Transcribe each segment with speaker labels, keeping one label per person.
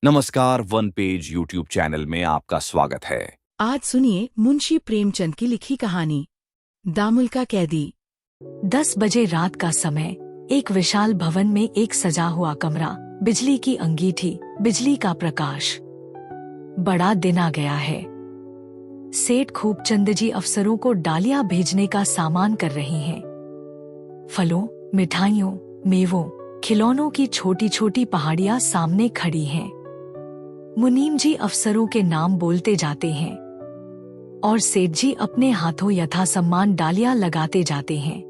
Speaker 1: नमस्कार, one page YouTube channel में आपका स्वागत है।
Speaker 2: आज सुनिए मुंशी प्रेमचंद की लिखी कहानी दामुल का कैदी।
Speaker 3: 10 बजे रात का समय। एक विशाल भवन में एक सजा हुआ कमरा, बिजली की अंगीठी, बिजली का प्रकाश। बड़ा दिन आ गया है। सेठ खूबचंद जी अफसरों को डालियां भेजने का सामान कर रही हैं। फलों, मिठाइयों, मेवों, खिलौनों की छोटी छोटी पहाड़ियां सामने खड़ी हैं। मुनीम जी अफसरों के नाम बोलते जाते हैं और सेठ जी अपने हाथों यथासम्मान डालियां लगाते जाते हैं।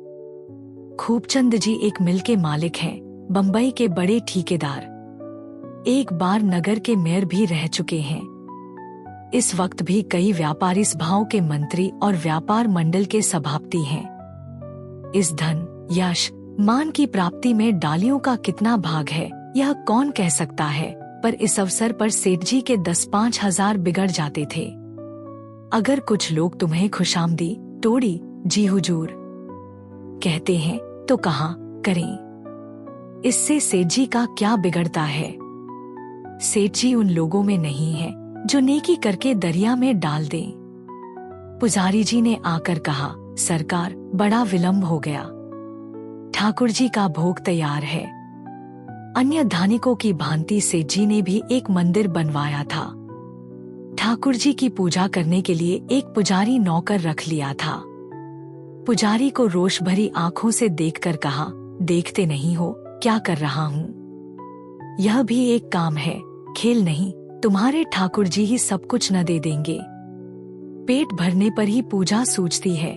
Speaker 3: खूबचंद जी एक मिल के मालिक हैं, बंबई के बड़े ठेकेदार। एक बार नगर के मेयर भी रह चुके हैं। इस वक्त भी कई व्यापारी सभाओं के मंत्री और व्यापार मंडल के सभापति हैं। इस धन, यश, मान की प्राप्ति में डालियों का कितना भाग है यह कौन कह सकता है, पर इस अवसर पर सेठ जी के 10-5 हजार बिगड़ जाते थे। अगर कुछ लोग तुम्हें खुशामदी, टोड़ी, जी हुजूर कहते हैं तो कहाँ करें। इससे सेठ जी का क्या बिगड़ता है। सेठ जी उन लोगों में नहीं है जो नेकी करके दरिया में डाल दें। पुजारी जी ने आकर कहा, सरकार, बड़ा विलंब हो गया। ठाकुर जी का भोग तैयार है। अन्य धानिकों की भांति सेठ जी ने भी एक मंदिर बनवाया था। ठाकुर जी की पूजा करने के लिए एक पुजारी नौकर रख लिया था। पुजारी को रोष भरी आंखों से देखकर कहा, देखते नहीं हो क्या कर रहा हूँ। यह भी एक काम है, खेल नहीं। तुम्हारे ठाकुर जी ही सब कुछ न दे देंगे। पेट भरने पर ही पूजा सूझती है।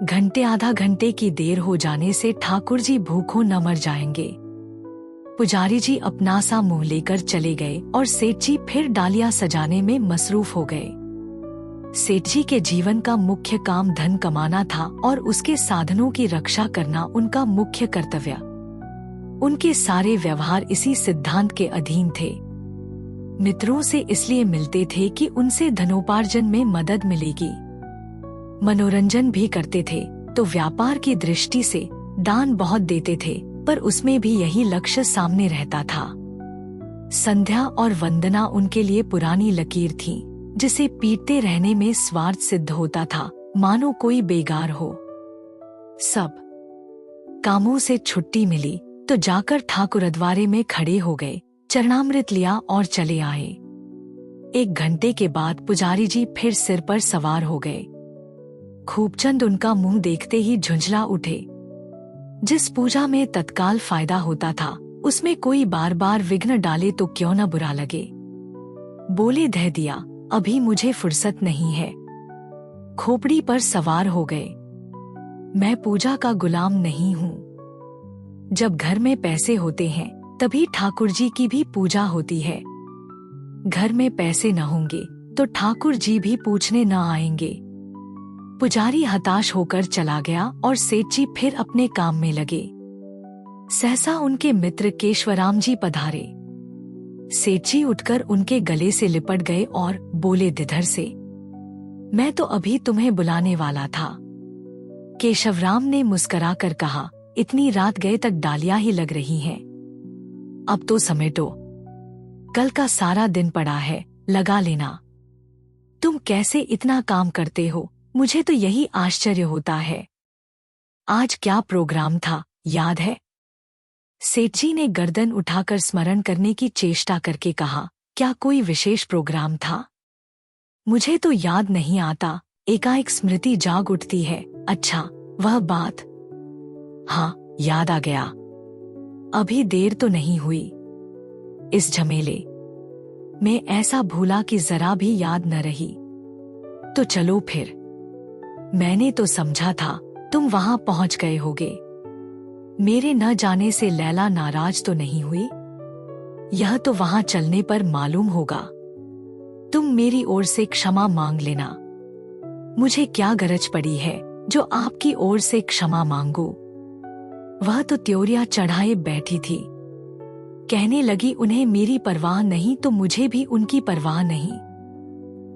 Speaker 3: घंटे आधा घंटे की देर हो जाने से ठाकुर जी भूखों न मर जाएंगे। पुजारी जी अपना सा मुंह लेकर चले गए और सेठ जी फिर डालियां सजाने में मसरूफ हो गए। सेठ जी के जीवन का मुख्य काम धन कमाना था और उसके साधनों की रक्षा करना उनका मुख्य कर्तव्य। उनके सारे व्यवहार इसी सिद्धांत के अधीन थे। मित्रों से इसलिए मिलते थे कि उनसे धनोपार्जन में मदद मिलेगी। मनोरंजन भी करते थे तो व्यापार की दृष्टि से दान बहुत देते थे, पर उसमें भी यही लक्ष्य सामने रहता था। संध्या और वंदना उनके लिए पुरानी लकीर थी, जिसे पीटते रहने में स्वार्थ सिद्ध होता था, मानो कोई बेगार हो। सब कामों से छुट्टी मिली तो जाकर ठाकुरद्वारे में खड़े हो गए, चरणामृत लिया और चले आए। 1 घंटे के बाद पुजारी जी फिर सिर पर सवार हो गए। खूबचंद उनका मुंह देखते ही झुंझला उठे। जिस पूजा में तत्काल फायदा होता था उसमें कोई बार बार विघ्न डाले तो क्यों न बुरा लगे। बोले, दह दिया, अभी मुझे फुर्सत नहीं है। खोपड़ी पर सवार हो गए। मैं पूजा का गुलाम नहीं हूँ। जब घर में पैसे होते हैं तभी ठाकुर जी की भी पूजा होती है। घर में पैसे न होंगे तो ठाकुर जी भी पूछने न आएंगे। पुजारी हताश होकर चला गया और सेठ जी फिर अपने काम में लगे। सहसा उनके मित्र केशवराम जी पधारे। सेठ जी उठकर उनके गले से लिपट गए और बोले दिधर से, मैं तो अभी तुम्हें बुलाने वाला था। केशवराम ने मुस्कुराकर कहा, इतनी रात गए तक डालियां ही लग रही हैं। अब तो समेटो, कल का सारा दिन पड़ा है, लगा लेना। तुम कैसे इतना काम करते हो, मुझे तो यही आश्चर्य होता है। आज क्या प्रोग्राम था, याद है? सेठ जी ने गर्दन उठाकर स्मरण करने की चेष्टा करके कहा, क्या कोई विशेष प्रोग्राम था? मुझे तो याद नहीं आता। एकाएक स्मृति जाग उठती है। अच्छा, वह बात, हाँ, याद आ गया। अभी देर तो नहीं हुई। इस झमेले में ऐसा भूला कि जरा भी याद न रही। तो चलो फिर। मैंने तो समझा था तुम वहां पहुंच गए होगे। मेरे न जाने से लैला नाराज तो नहीं हुई? यह तो वहां चलने पर मालूम होगा। तुम मेरी ओर से क्षमा मांग लेना। मुझे क्या गरज पड़ी है जो आपकी ओर से क्षमा मांगू। वह तो त्योरियां चढ़ाए बैठी थी। कहने लगी, उन्हें मेरी परवाह नहीं तो मुझे भी उनकी परवाह नहीं।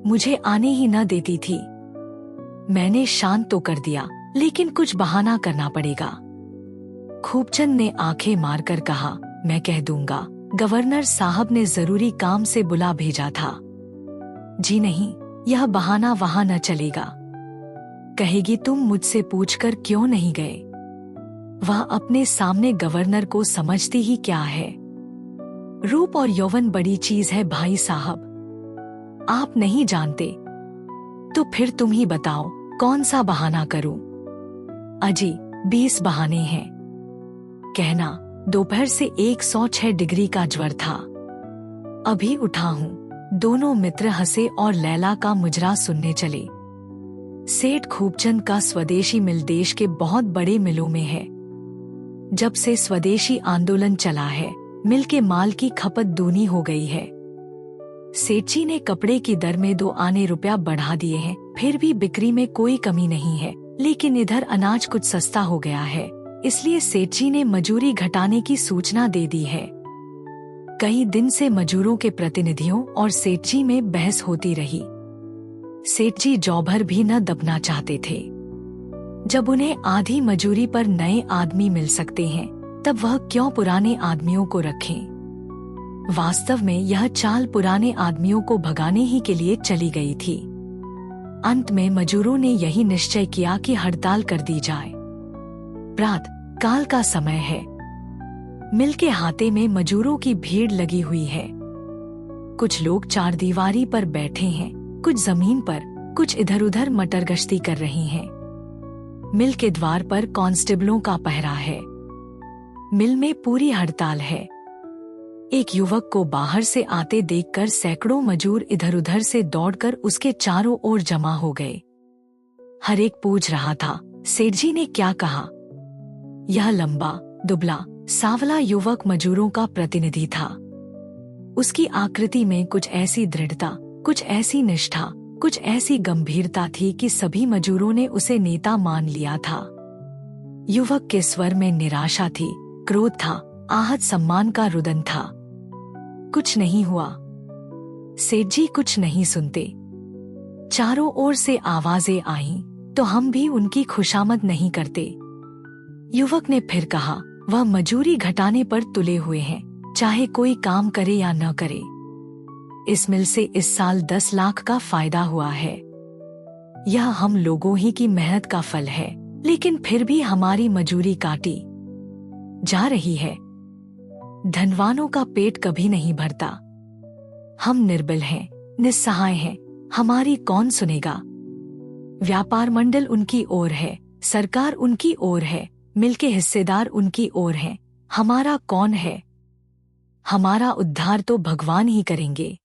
Speaker 3: मुझे आने ही न देती थी। मैंने शांत तो कर दिया, लेकिन कुछ बहाना करना पड़ेगा। खूबचंद ने आंखें मारकर कहा, मैं कह दूंगा, गवर्नर साहब ने जरूरी काम से बुला भेजा था। जी नहीं, यह बहाना वहां न चलेगा। कहेगी तुम मुझसे पूछकर क्यों नहीं गए। वह अपने सामने गवर्नर को समझती ही क्या है। रूप और यौवन बड़ी चीज है भाई साहब, आप नहीं जानते। तो फिर तुम ही बताओ कौन सा बहाना करूं। अजी 20 बहाने हैं। कहना दोपहर से 106 डिग्री का ज्वर था, अभी उठा हूं। दोनों मित्र हंसे और लैला का मुजरा सुनने चले। सेठ खूबचंद का स्वदेशी मिल देश के बहुत बड़े मिलों में है। जब से स्वदेशी आंदोलन चला है, मिल के माल की खपत दूनी हो गई है। सेठ जी ने कपड़े की दर में 2 आने रुपया बढ़ा दिए हैं, फिर भी बिक्री में कोई कमी नहीं है। लेकिन इधर अनाज कुछ सस्ता हो गया है, इसलिए सेठ जी ने मजूरी घटाने की सूचना दे दी है। कई दिन से मजूरों के प्रतिनिधियों और सेठ जी में बहस होती रही। सेठ जी जौ भर भी न दबना चाहते थे। जब उन्हें आधी मजूरी पर नए आदमी मिल सकते हैं, तब वह क्यों पुराने आदमियों को रखें। वास्तव में यह चाल पुराने आदमियों को भगाने ही के लिए चली गई थी। अंत में मजूरों ने यही निश्चय किया कि हड़ताल कर दी जाए। प्रात काल का समय है। मिल के हाथे में मजूरों की भीड़ लगी हुई है। कुछ लोग चारदीवारी पर बैठे हैं, कुछ जमीन पर, कुछ इधर उधर मटर गश्ती कर रही हैं। मिल के द्वार पर कांस्टेबलों का पहरा है। मिल में पूरी हड़ताल है। एक युवक को बाहर से आते देखकर सैकड़ों मजूर इधर उधर से दौड़कर उसके चारों ओर जमा हो गए। हर एक पूछ रहा था, सेठ जी ने क्या कहा। यह लंबा, दुबला, सांवला युवक मजूरों का प्रतिनिधि था। उसकी आकृति में कुछ ऐसी दृढ़ता, कुछ ऐसी निष्ठा, कुछ ऐसी गंभीरता थी कि सभी मजूरों ने उसे नेता मान लिया था। युवक के स्वर में निराशा थी, क्रोध था, आहत सम्मान का रुदन था। कुछ नहीं हुआ। सेठ जी कुछ नहीं सुनते। चारों ओर से आवाजें आईं, तो हम भी उनकी खुशामद नहीं करते। युवक ने फिर कहा, वह मजूरी घटाने पर तुले हुए हैं, चाहे कोई काम करे या न करे। इस मिल से इस साल 10 लाख का फायदा हुआ है। यह हम लोगों ही की मेहनत का फल है, लेकिन फिर भी हमारी मजूरी काटी जा रही है। धनवानों का पेट कभी नहीं भरता। हम निर्बल हैं, निस्सहाय हैं, हमारी कौन सुनेगा। व्यापार मंडल उनकी ओर है, सरकार उनकी ओर है, मिल के हिस्सेदार उनकी ओर हैं, हमारा कौन है। हमारा उद्धार तो भगवान ही करेंगे।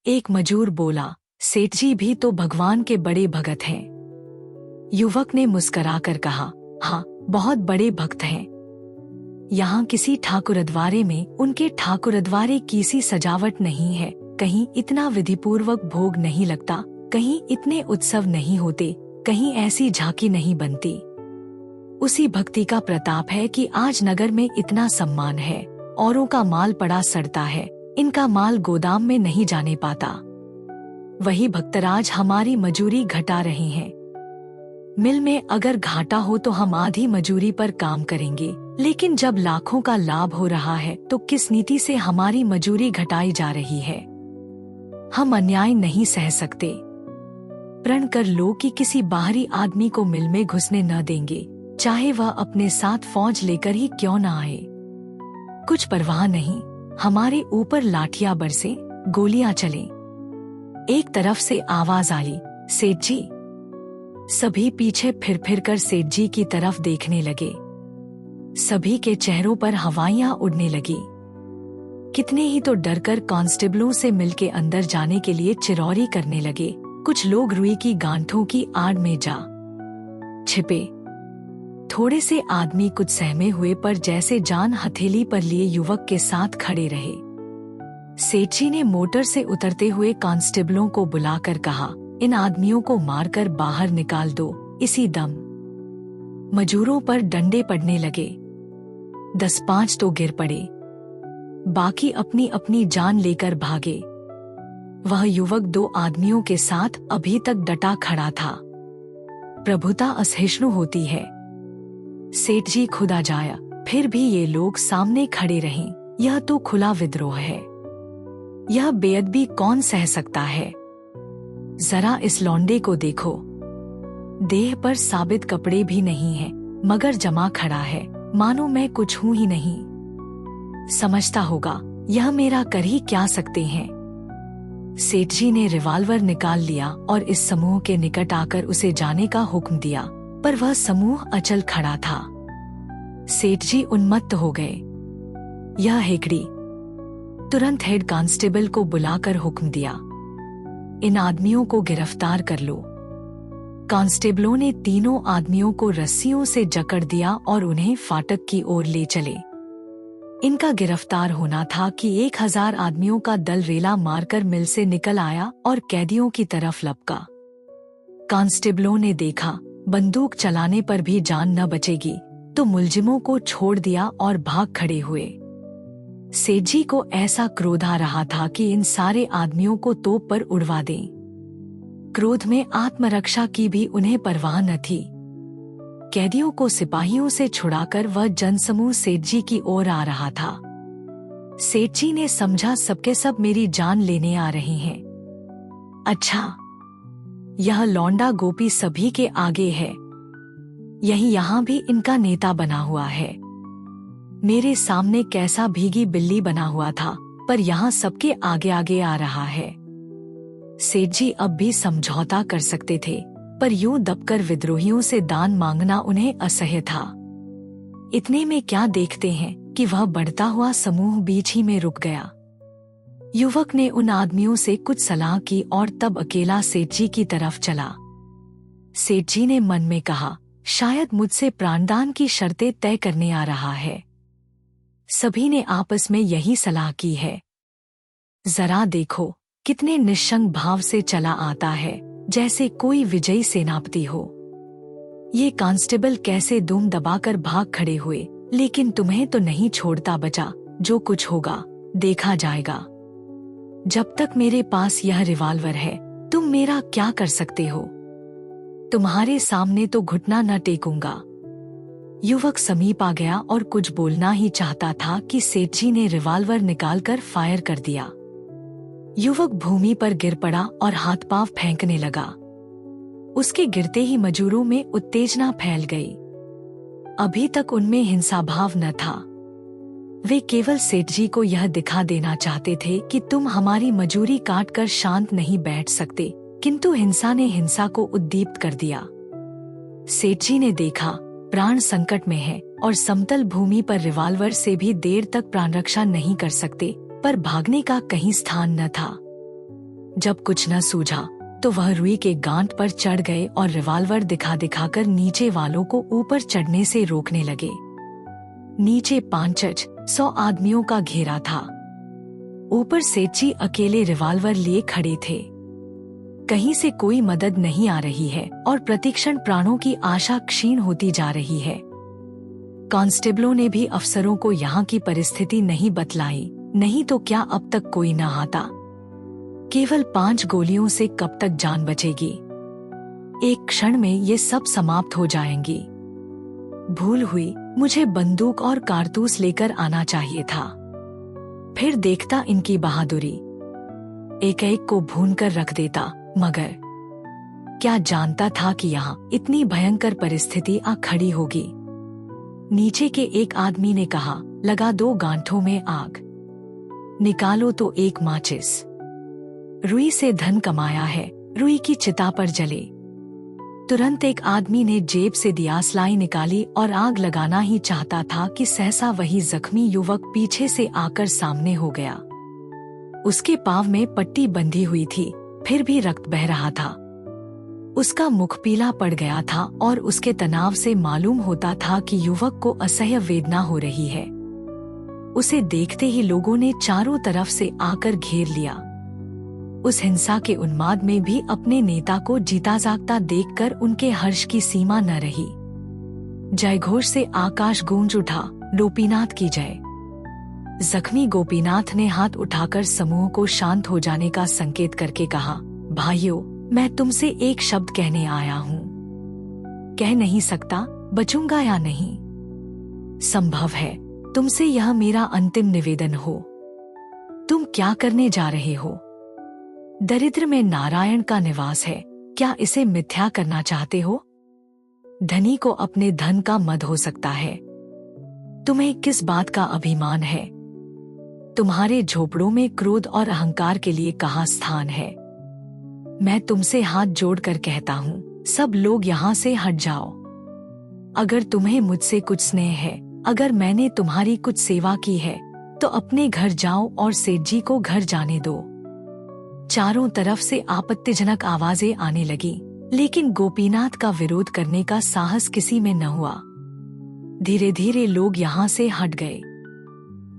Speaker 3: एक मजूर बोला, सेठ जी भी तो भगवान के बड़े भगत हैं। युवक ने मुस्कराकर कहा, हाँ, बहुत बड़े भक्त हैं। यहाँ किसी ठाकुरद्वारे में उनके ठाकुरद्वारे की सी सजावट नहीं है, कहीं इतना विधिपूर्वक भोग नहीं लगता, कहीं इतने उत्सव नहीं होते, कहीं ऐसी झांकी नहीं बनती। उसी भक्ति का प्रताप है कि आज नगर में इतना सम्मान है। औरों का माल पड़ा सड़ता है, इनका माल गोदाम में नहीं जाने पाता। वही भक्तराज हमारी मजूरी घटा रहे हैं। मिल में अगर घाटा हो तो हम आधी मजूरी पर काम करेंगे, लेकिन जब लाखों का लाभ हो रहा है तो किस नीति से हमारी मजूरी घटाई जा रही है। हम अन्याय नहीं सह सकते। प्रण कर लो कि किसी बाहरी आदमी को मिल में घुसने न देंगे, चाहे वह अपने साथ फौज लेकर ही क्यों न आए। कुछ परवाह नहीं, हमारे ऊपर लाठियां बरसे, गोलियां चले। एक तरफ से आवाज आई, सेठ जी। सभी पीछे फिर कर सेठ जी की तरफ देखने लगे। सभी के चेहरों पर हवाइयां उड़ने लगी। कितने ही तो डरकर कांस्टेबलों से मिल के अंदर जाने के लिए चिरौरी करने लगे। कुछ लोग रुई की गांठों की आड़ में जा छिपे। थोड़े से आदमी कुछ सहमे हुए पर जैसे जान हथेली पर लिए युवक के साथ खड़े रहे। सेठ जी ने मोटर से उतरते हुए कांस्टेबलों को बुलाकर कहा, इन आदमियों को मारकर बाहर निकाल दो इसी दम। मजूरों पर डंडे पड़ने लगे। 10-5 तो गिर पड़े, बाकी अपनी अपनी जान लेकर भागे। वह युवक 2 आदमियों के साथ अभी तक डटा खड़ा था। प्रभुता असहिष्णु होती है। सेठ जी खुदा जाया, फिर भी ये लोग सामने खड़े रहे। यह तो खुला विद्रोह है। यह बेअदबी कौन सह सकता है? जरा इस लौंडे को देखो। देह पर साबित कपड़े भी नहीं है, मगर जमा खड़ा है, मानो मैं कुछ हूं ही नहीं। समझता होगा यह मेरा कर ही क्या सकते हैं। सेठ जी ने रिवॉल्वर निकाल लिया और इस समूह के निकट आकर उसे जाने का हुक्म दिया, पर वह समूह अचल खड़ा था। सेठ जी उन्मत्त हो गए। यह हेकड़ी। तुरंत हेड कांस्टेबल को बुलाकर हुक्म दिया, इन आदमियों को गिरफ्तार कर लो। कांस्टेबलों ने तीनों आदमियों को रस्सियों से जकड़ दिया और उन्हें फाटक की ओर ले चले। इनका गिरफ्तार होना था कि 1000 आदमियों का दल रेला मारकर मिल से निकल आया और कैदियों की तरफ लपका। कांस्टेबलों ने देखा बंदूक चलाने पर भी जान न बचेगी, तो मुलजिमों को छोड़ दिया और भाग खड़े हुए। सेठ जी को ऐसा क्रोध आ रहा था कि इन सारे आदमियों को तोप पर उड़वा दें। क्रोध में आत्मरक्षा की भी उन्हें परवाह न थी। कैदियों को सिपाहियों से छुड़ाकर वह जनसमूह सेठ जी की ओर आ रहा था। सेठ जी ने समझा सबके सब मेरी जान लेने आ रहे हैं। अच्छा, यह लौंडा गोपी सभी के आगे है, यही यहाँ भी इनका नेता बना हुआ है। मेरे सामने कैसा भीगी बिल्ली बना हुआ था, पर यहाँ सबके आगे आगे आ रहा है। सेठ जी अब भी समझौता कर सकते थे, पर यूं दबकर विद्रोहियों से दान मांगना उन्हें असह्य था। इतने में क्या देखते हैं कि वह बढ़ता हुआ समूह बीच ही में रुक गया। युवक ने उन आदमियों से कुछ सलाह की और तब अकेला सेठ जी की तरफ चला। सेठ जी ने मन में कहा, शायद मुझसे प्राणदान की शर्तें तय करने आ रहा है। सभी ने आपस में यही सलाह की है। जरा देखो कितने निश्चंग भाव से चला आता है, जैसे कोई विजयी सेनापति हो। ये कांस्टेबल कैसे दुम दबाकर भाग खड़े हुए, लेकिन तुम्हें तो नहीं छोड़ता बचा, जो कुछ होगा देखा जाएगा। जब तक मेरे पास यह रिवॉल्वर है, तुम मेरा क्या कर सकते हो? तुम्हारे सामने तो घुटना न टेकूंगा। युवक समीप आ गया और कुछ बोलना ही चाहता था कि सेठ जी ने रिवॉल्वर निकालकर फायर कर दिया। युवक भूमि पर गिर पड़ा और हाथ पांव फेंकने लगा। उसके गिरते ही मजूरों में उत्तेजना फैल गई। अभी तक उनमें हिंसा भाव न था। वे केवल सेठ जी को यह दिखा देना चाहते थे कि तुम हमारी मजूरी काट कर शांत नहीं बैठ सकते, किंतु हिंसा ने हिंसा को उद्दीप्त कर दिया। सेठ जी ने देखा प्राण संकट में है और समतल भूमि पर रिवॉल्वर से भी देर तक प्राण रक्षा नहीं कर सकते, पर भागने का कहीं स्थान न था। जब कुछ न सूझा तो वह रुई के गांठ पर चढ़ गए और रिवॉल्वर दिखा दिखाकर नीचे वालों को ऊपर चढ़ने से रोकने लगे। नीचे 500 आदमियों का घेरा था। ऊपर सेठ जी अकेले रिवॉल्वर लिए खड़े थे। कहीं से कोई मदद नहीं आ रही है और प्रतिक्षण प्राणों की आशा क्षीण होती जा रही है। कांस्टेबलों ने भी अफसरों को यहाँ की परिस्थिति नहीं बतलाई, नहीं तो क्या अब तक कोई न आता। केवल 5 गोलियों से कब तक जान बचेगी? एक क्षण में ये सब समाप्त हो जाएंगी। भूल हुई, मुझे बंदूक और कारतूस लेकर आना चाहिए था। फिर देखता इनकी बहादुरी, एक एक को भून कर रख देता। मगर क्या जानता था कि यहाँ इतनी भयंकर परिस्थिति आ खड़ी होगी। नीचे के एक आदमी ने कहा, लगा दो गांठों में आग, निकालो तो एक माचिस। रुई से धन कमाया है, रुई की चिता पर जले। तुरंत एक आदमी ने जेब से दियासलाई निकाली और आग लगाना ही चाहता था कि सहसा वही जख्मी युवक पीछे से आकर सामने हो गया। उसके पांव में पट्टी बंधी हुई थी, फिर भी रक्त बह रहा था। उसका मुख पीला पड़ गया था और उसके तनाव से मालूम होता था कि युवक को असह्य वेदना हो रही है। उसे देखते ही लोगों ने चारों तरफ से आकर घेर लिया। उस हिंसा के उन्माद में भी अपने नेता को जीता जागता देखकर उनके हर्ष की सीमा न रही। जयघोष से आकाश गूंज उठा, गोपीनाथ की जय। जख्मी गोपीनाथ ने हाथ उठाकर समूह को शांत हो जाने का संकेत करके कहा, भाइयों, मैं तुमसे एक शब्द कहने आया हूँ। कह नहीं सकता बचूंगा या नहीं। संभव है तुमसे यह मेरा अंतिम निवेदन हो। तुम क्या करने जा रहे हो? दरिद्र में नारायण का निवास है, क्या इसे मिथ्या करना चाहते हो? धनी को अपने धन का मद हो सकता है। तुम्हें किस बात का अभिमान है? तुम्हारे झोपड़ों में क्रोध और अहंकार के लिए कहाँ स्थान है? मैं तुमसे हाथ जोड़कर कहता हूँ, सब लोग यहाँ से हट जाओ। अगर तुम्हें मुझसे कुछ स्नेह है, अगर मैंने तुम्हारी कुछ सेवा की है, तो अपने घर जाओ और सेठ जी को घर जाने दो। चारों तरफ से आपत्तिजनक आवाजें आने लगी, लेकिन गोपीनाथ का विरोध करने का साहस किसी में न हुआ। धीरे धीरे लोग यहाँ से हट गए।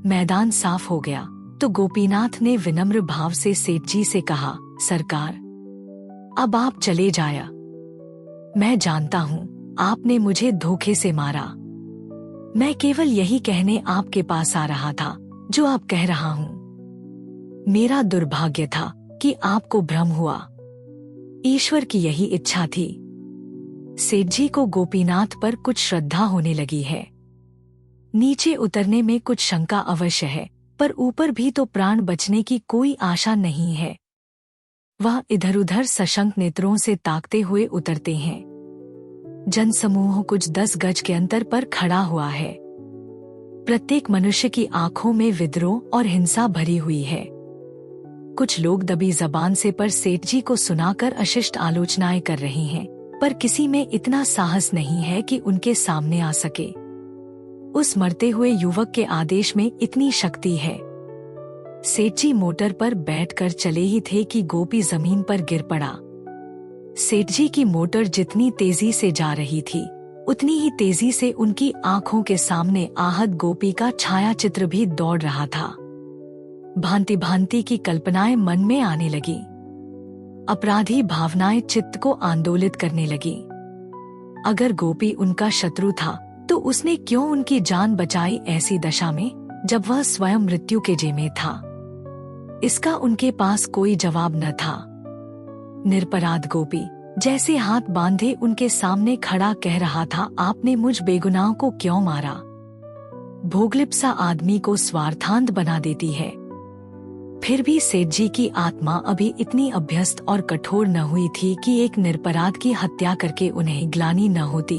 Speaker 3: मैदान साफ हो गया तो गोपीनाथ ने विनम्र भाव से सेठ जी से कहा, सरकार, अब आप चले जाया। मैं जानता हूँ आपने मुझे धोखे से मारा। मैं केवल यही कहने आपके पास आ रहा था जो आप कह रहा हूँ। मेरा दुर्भाग्य था कि आपको भ्रम हुआ। ईश्वर की यही इच्छा थी। सेठ जी को गोपीनाथ पर कुछ श्रद्धा होने लगी है। नीचे उतरने में कुछ शंका अवश्य है, पर ऊपर भी तो प्राण बचने की कोई आशा नहीं है। वह इधर उधर सशंक नेत्रों से ताकते हुए उतरते हैं। जनसमूह कुछ 10 गज के अंतर पर खड़ा हुआ है। प्रत्येक मनुष्य की आंखों में विद्रोह और हिंसा भरी हुई है। कुछ लोग दबी जबान से पर सेठ जी को सुनाकर अशिष्ट आलोचनाएं कर रहे हैं, पर किसी में इतना साहस नहीं है कि उनके सामने आ सके। उस मरते हुए युवक के आदेश में इतनी शक्ति है। सेठ जी मोटर पर बैठकर चले ही थे कि गोपी जमीन पर गिर पड़ा। सेठ जी की मोटर जितनी तेजी से जा रही थी, उतनी ही तेजी से उनकी आंखों के सामने आहत गोपी का छाया चित्र भी दौड़ रहा था। भांति भांति की कल्पनाएं मन में आने लगी। अपराधी भावनाएं चित्त को आंदोलित करने लगी। अगर गोपी उनका शत्रु था तो उसने क्यों उनकी जान बचाई ऐसी दशा में, जब वह स्वयं मृत्यु के जे में था? इसका उनके पास कोई जवाब न था। निरपराध गोपी जैसे हाथ बांधे उनके सामने खड़ा कह रहा था, आपने मुझ बेगुनाह को क्यों मारा? भोगलिप्सा आदमी को स्वार्थांत बना देती है। फिर भी सेठ जी की आत्मा अभी इतनी अभ्यस्त और कठोर न हुई थी कि एक निरपराध की हत्या करके उन्हें ग्लानि न होती।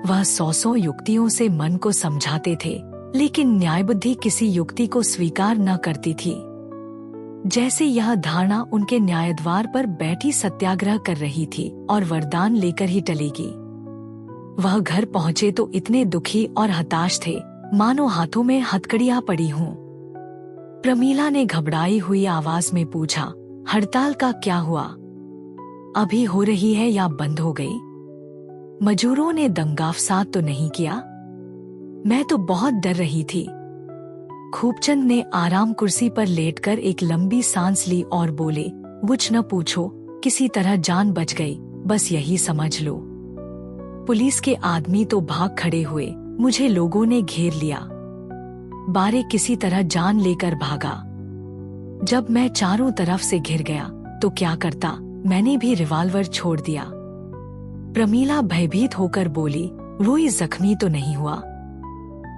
Speaker 3: वह 100 युक्तियों से मन को समझाते थे, लेकिन न्यायबुद्धि किसी युक्ति को स्वीकार न करती थी। जैसे यह धारणा उनके न्यायद्वार पर बैठी सत्याग्रह कर रही थी और वरदान लेकर ही टलेगी। वह घर पहुँचे तो इतने दुखी और हताश थे, मानो हाथों में हथकड़ियां पड़ी हों। प्रमीला ने घबराई हुई आवाज में पूछा, हड़ताल का क्या हुआ? अभी हो रही है या बंद हो गई? मजूरों ने दंगाफसाद तो नहीं किया? मैं तो बहुत डर रही थी। खूबचंद ने आराम कुर्सी पर लेटकर एक लंबी सांस ली और बोले, कुछ न पूछो, किसी तरह जान बच गई, बस यही समझ लो। पुलिस के आदमी तो भाग खड़े हुए, मुझे लोगों ने घेर लिया। बारे किसी तरह जान लेकर भागा। जब मैं चारों तरफ से घिर गया तो क्या करता, मैंने भी रिवॉल्वर छोड़ दिया। प्रमीला भयभीत होकर बोली, रोई जख्मी तो नहीं हुआ?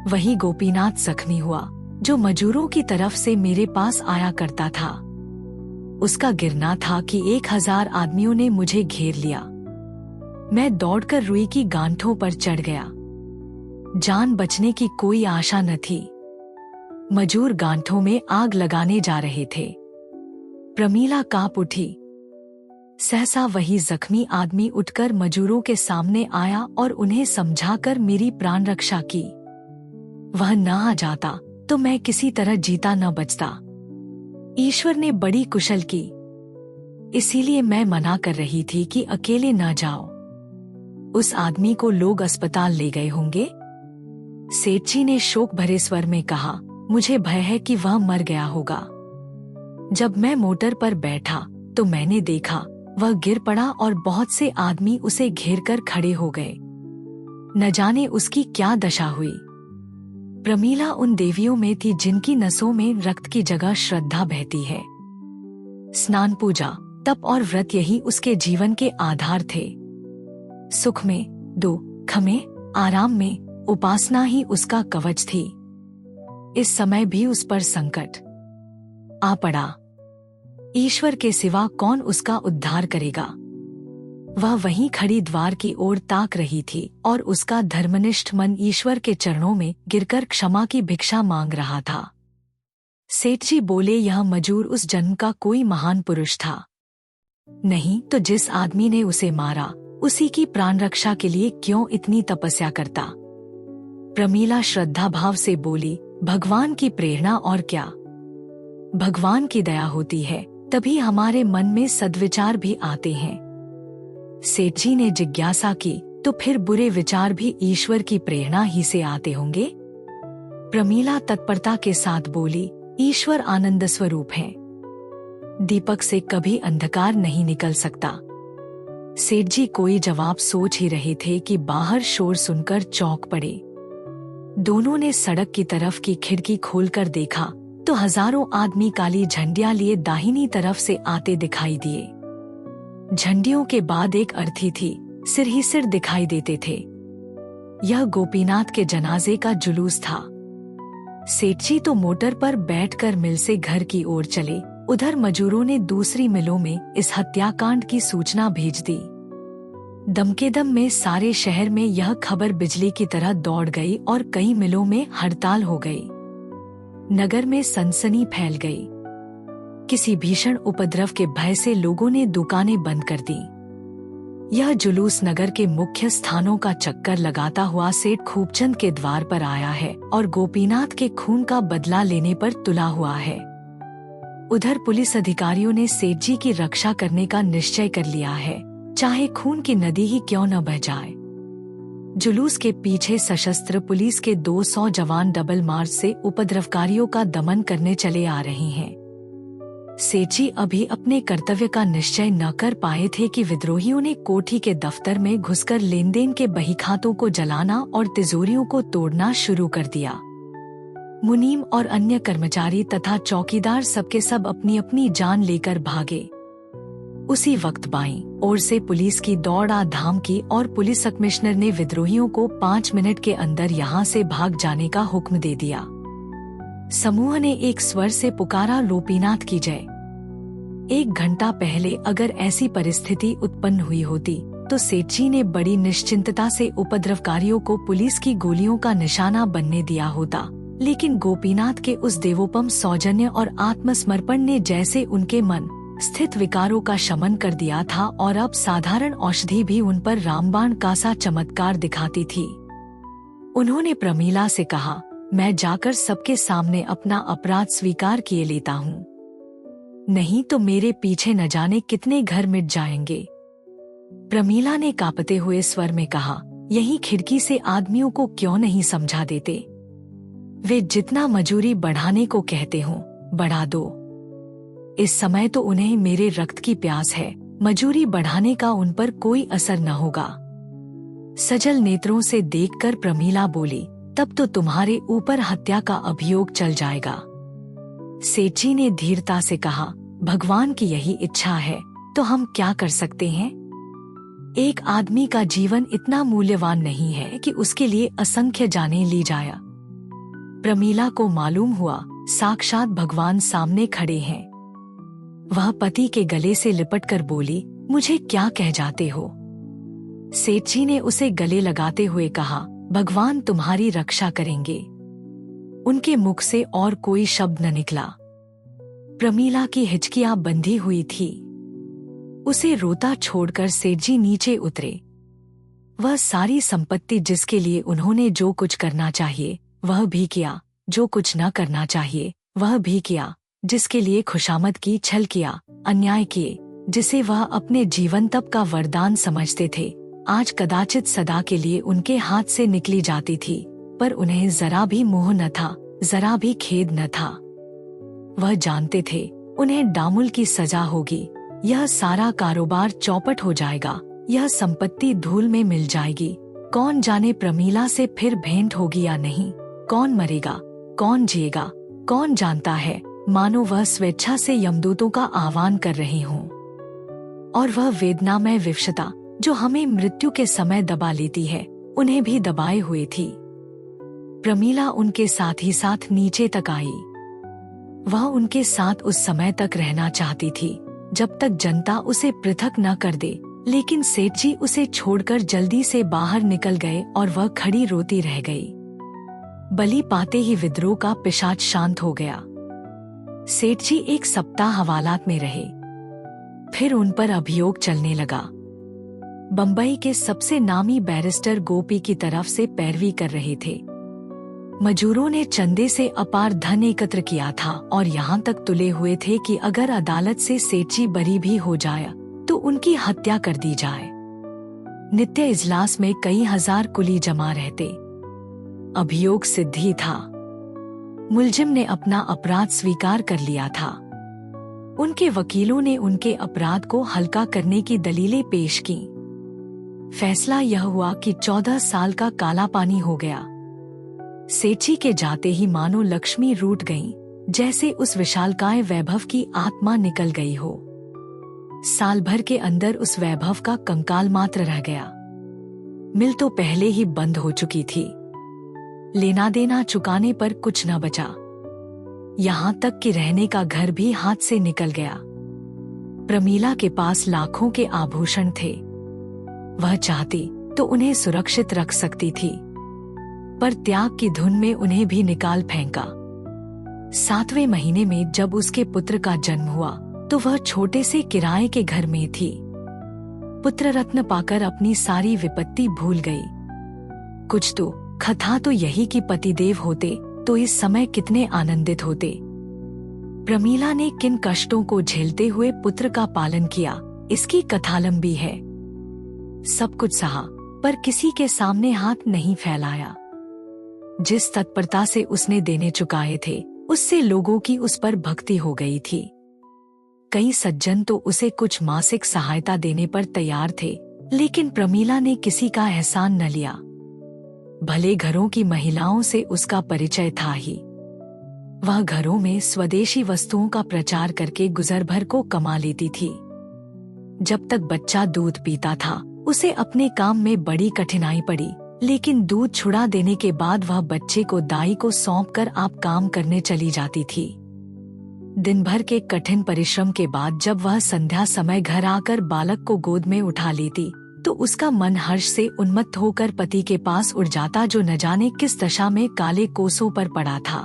Speaker 3: वही गोपीनाथ जख्मी हुआ जो मजूरों की तरफ से मेरे पास आया करता था। उसका गिरना था कि 1000 आदमियों ने मुझे घेर लिया। मैं दौड़कर रुई की गांठों पर चढ़ गया। जान बचने की कोई आशा न थी। मजूर गांठों में आग लगाने जा रहे थे। प्रमीला कांप उठी। सहसा वही जख्मी आदमी उठकर मजूरों के सामने आया और उन्हें समझाकर मेरी प्राण रक्षा की। वह न आ जाता तो मैं किसी तरह जीता न बचता। ईश्वर ने बड़ी कुशल की, इसीलिए मैं मना कर रही थी कि अकेले न जाओ। उस आदमी को लोग अस्पताल ले गए होंगे। सेठ जी ने शोक भरे स्वर में कहा, मुझे भय है कि वह मर गया होगा। जब मैं मोटर पर बैठा तो मैंने देखा वह गिर पड़ा और बहुत से आदमी उसे घेरकर खड़े हो गए। न जाने उसकी क्या दशा हुई। प्रमीला उन देवियों में थी जिनकी नसों में रक्त की जगह श्रद्धा बहती है। स्नान, पूजा, तप और व्रत यही उसके जीवन के आधार थे। सुख में, दुख में, आराम में उपासना ही उसका कवच थी। इस समय भी उस पर संकट आ पड़ा। ईश्वर के सिवा कौन उसका उद्धार करेगा। वह वहीं खड़ी द्वार की ओर ताक रही थी और उसका धर्मनिष्ठ मन ईश्वर के चरणों में गिरकर क्षमा की भिक्षा मांग रहा था। सेठ जी बोले, यह मजूर उस जन्म का कोई महान पुरुष था नहीं तो जिस आदमी ने उसे मारा उसी की प्राण रक्षा के लिए क्यों इतनी तपस्या करता। प्रमीला श्रद्धा भाव से बोली, भगवान की प्रेरणा और क्या। भगवान की दया होती है तभी हमारे मन में सद्विचार भी आते हैं। सेठ जी ने जिज्ञासा की, तो फिर बुरे विचार भी ईश्वर की प्रेरणा ही से आते होंगे। प्रमीला तत्परता के साथ बोली, ईश्वर आनंद स्वरूप है, दीपक से कभी अंधकार नहीं निकल सकता। सेठ जी कोई जवाब सोच ही रहे थे कि बाहर शोर सुनकर चौंक पड़े। दोनों ने सड़क की तरफ की खिड़की खोलकर देखा तो हजारों आदमी काली झंडियां लिए दाहिनी तरफ से आते दिखाई दिए। झंडियों के बाद एक अर्थी थी, सिर ही सिर दिखाई देते थे। यह गोपीनाथ के जनाजे का जुलूस था। सेठ जी तो मोटर पर बैठकर मिल से घर की ओर चले। उधर मजूरों ने दूसरी मिलों में इस हत्याकांड की सूचना भेज दी। दमकेदम में सारे शहर में यह खबर बिजली की तरह दौड़ गई और कई मिलों में हड़ताल हो गई। नगर में सनसनी फैल गई। किसी भीषण उपद्रव के भय से लोगों ने दुकानें बंद कर दी। यह जुलूस नगर के मुख्य स्थानों का चक्कर लगाता हुआ सेठ खूबचंद के द्वार पर आया है और गोपीनाथ के खून का बदला लेने पर तुला हुआ है। उधर पुलिस अधिकारियों ने सेठ जी की रक्षा करने का निश्चय कर लिया है, चाहे खून की नदी ही क्यों न बह जाए। जुलूस के पीछे सशस्त्र पुलिस के 200 जवान डबल मार्च से उपद्रवकारियों का दमन करने चले आ रहे हैं। सेठ जी अभी अपने कर्तव्य का निश्चय न कर पाए थे कि विद्रोहियों ने कोठी के दफ्तर में घुसकर लेनदेन के बहीखातों को जलाना और तिजोरियों को तोड़ना शुरू कर दिया। मुनीम और अन्य कर्मचारी तथा चौकीदार सबके सब अपनी अपनी जान लेकर भागे। उसी वक्त बाईं ओर से पुलिस की दौड़ आ धाम की और पुलिस कमिश्नर ने विद्रोहियों को 5 मिनट के अंदर यहाँ से भाग जाने का हुक्म दे दिया। समूह ने एक स्वर से पुकारा, लोपीनाथ की जय। 1 घंटा पहले अगर ऐसी परिस्थिति उत्पन्न हुई होती तो सेठ जी ने बड़ी निश्चिंतता से उपद्रवकारियों को पुलिस की गोलियों का निशाना बनने दिया होता, लेकिन गोपीनाथ के उस देवोपम सौजन्य और आत्मसमर्पण ने जैसे उनके मन स्थित विकारों का शमन कर दिया था और अब साधारण औषधि भी उन पर रामबाण का सा चमत्कार दिखाती थी। उन्होंने प्रमीला से कहा, मैं जाकर सबके सामने अपना अपराध स्वीकार किए लेता हूँ, नहीं तो मेरे पीछे न जाने कितने घर मिट जाएंगे। प्रमीला ने कांपते हुए स्वर में कहा, यही खिड़की से आदमियों को क्यों नहीं समझा देते। वे जितना मजूरी बढ़ाने को कहते हो बढ़ा दो। इस समय तो उन्हें मेरे रक्त की प्यास है, मजूरी बढ़ाने का उन पर कोई असर न होगा। सजल नेत्रों से देखकर प्रमीला बोली, तब तो तुम्हारे ऊपर हत्या का अभियोग चल जाएगा। सेठ जी ने धीरता से कहा, भगवान की यही इच्छा है तो हम क्या कर सकते हैं। एक आदमी का जीवन इतना मूल्यवान नहीं है कि उसके लिए असंख्य जानें ली जाए। प्रमीला को मालूम हुआ साक्षात भगवान सामने खड़े हैं। वह पति के गले से लिपटकर बोली, मुझे क्या कह जाते हो। सेठ जी ने उसे गले लगाते हुए कहा, भगवान तुम्हारी रक्षा करेंगे। उनके मुख से और कोई शब्द न निकला। प्रमीला की हिचकियां बंधी हुई थी। उसे रोता छोड़कर सेठ जी नीचे उतरे। वह सारी संपत्ति जिसके लिए उन्होंने जो कुछ करना चाहिए वह भी किया, जो कुछ न करना चाहिए वह भी किया, जिसके लिए खुशामद की छल किया, अन्याय किए, जिसे वह अपने जीवन तप का वरदान समझते थे, आज कदाचित सदा के लिए उनके हाथ से निकली जाती थी, पर उन्हें जरा भी मोह न था, जरा भी खेद न था। वह जानते थे उन्हें डामुल की सजा होगी, यह सारा कारोबार चौपट हो जाएगा, यह संपत्ति धूल में मिल जाएगी। कौन जाने प्रमीला से फिर भेंट होगी या नहीं, कौन मरेगा, कौन जिएगा, कौन जानता है। मानो वह स्वेच्छा से यमदूतों का आह्वान कर रहे हों। और वह वेदनामय विवशता जो हमें मृत्यु के समय दबा लेती है, उन्हें भी दबाए हुए थी। प्रमीला उनके साथ ही साथ नीचे तक आई। वह उनके साथ उस समय तक रहना चाहती थी जब तक जनता उसे पृथक न कर दे, लेकिन सेठ जी उसे छोड़कर जल्दी से बाहर निकल गए और वह खड़ी रोती रह गई। बलि पाते ही विद्रोह का पिशाच शांत हो गया। सेठ जी 1 सप्ताह हवालात में रहे, फिर उन पर अभियोग चलने लगा। बंबई के सबसे नामी बैरिस्टर गोपी की तरफ से पैरवी कर रहे थे। मजूरों ने चंदे से अपार धन एकत्र किया था और यहाँ तक तुले हुए थे कि अगर अदालत से सेठ जी बरी भी हो जाए तो उनकी हत्या कर दी जाए। नित्य इजलास में कई हजार कुली जमा रहते। अभियोग सिद्ध ही था। मुलजिम ने अपना अपराध स्वीकार कर लिया था। उनके वकीलों ने उनके अपराध को हल्का करने की दलीलें पेश की। फैसला यह हुआ कि 14 साल का काला पानी हो गया। सेठ जी के जाते ही मानो लक्ष्मी रूठ गईं, जैसे उस विशालकाय वैभव की आत्मा निकल गई हो। साल भर के अंदर उस वैभव का कंकाल मात्र रह गया। मिल तो पहले ही बंद हो चुकी थी। लेना देना चुकाने पर कुछ न बचा। यहाँ तक कि रहने का घर भी हाथ से निकल गया। प्रमीला के पास लाखों के आभूषण थे। वह चाहती तो उन्हें सुरक्षित रख सकती थी, पर त्याग की धुन में उन्हें भी निकाल फेंका। 7वें महीने में जब उसके पुत्र का जन्म हुआ तो वह छोटे से किराए के घर में थी। पुत्र रत्न पाकर अपनी सारी विपत्ति भूल गई। कुछ तो कथा तो यही कि पतिदेव होते तो इस समय कितने आनंदित होते। प्रमीला ने किन कष्टों को झेलते हुए पुत्र का पालन किया, इसकी कथा लंबी है। सब कुछ सहा, पर किसी के सामने हाथ नहीं फैलाया। जिस तत्परता से उसने देने चुकाए थे, उससे लोगों की उस पर भक्ति हो गई थी। कई सज्जन तो उसे कुछ मासिक सहायता देने पर तैयार थे, लेकिन प्रमीला ने किसी का एहसान न लिया। भले घरों की महिलाओं से उसका परिचय था ही। वह घरों में स्वदेशी वस्तुओं का प्रचार करके गुजर भर को कमा लेती थी। जब तक बच्चा दूध पीता था, उसे अपने काम में बड़ी कठिनाई पड़ी, लेकिन दूध छुड़ा देने के बाद वह बच्चे को दाई को सौंपकर आप काम करने चली जाती थी। दिन भर के कठिन परिश्रम के बाद जब वह संध्या समय घर आकर बालक को गोद में उठा लेती तो उसका मन हर्ष से उन्मत्त होकर पति के पास उड़ जाता, जो न जाने किस दशा में काले कोसों पर पड़ा था।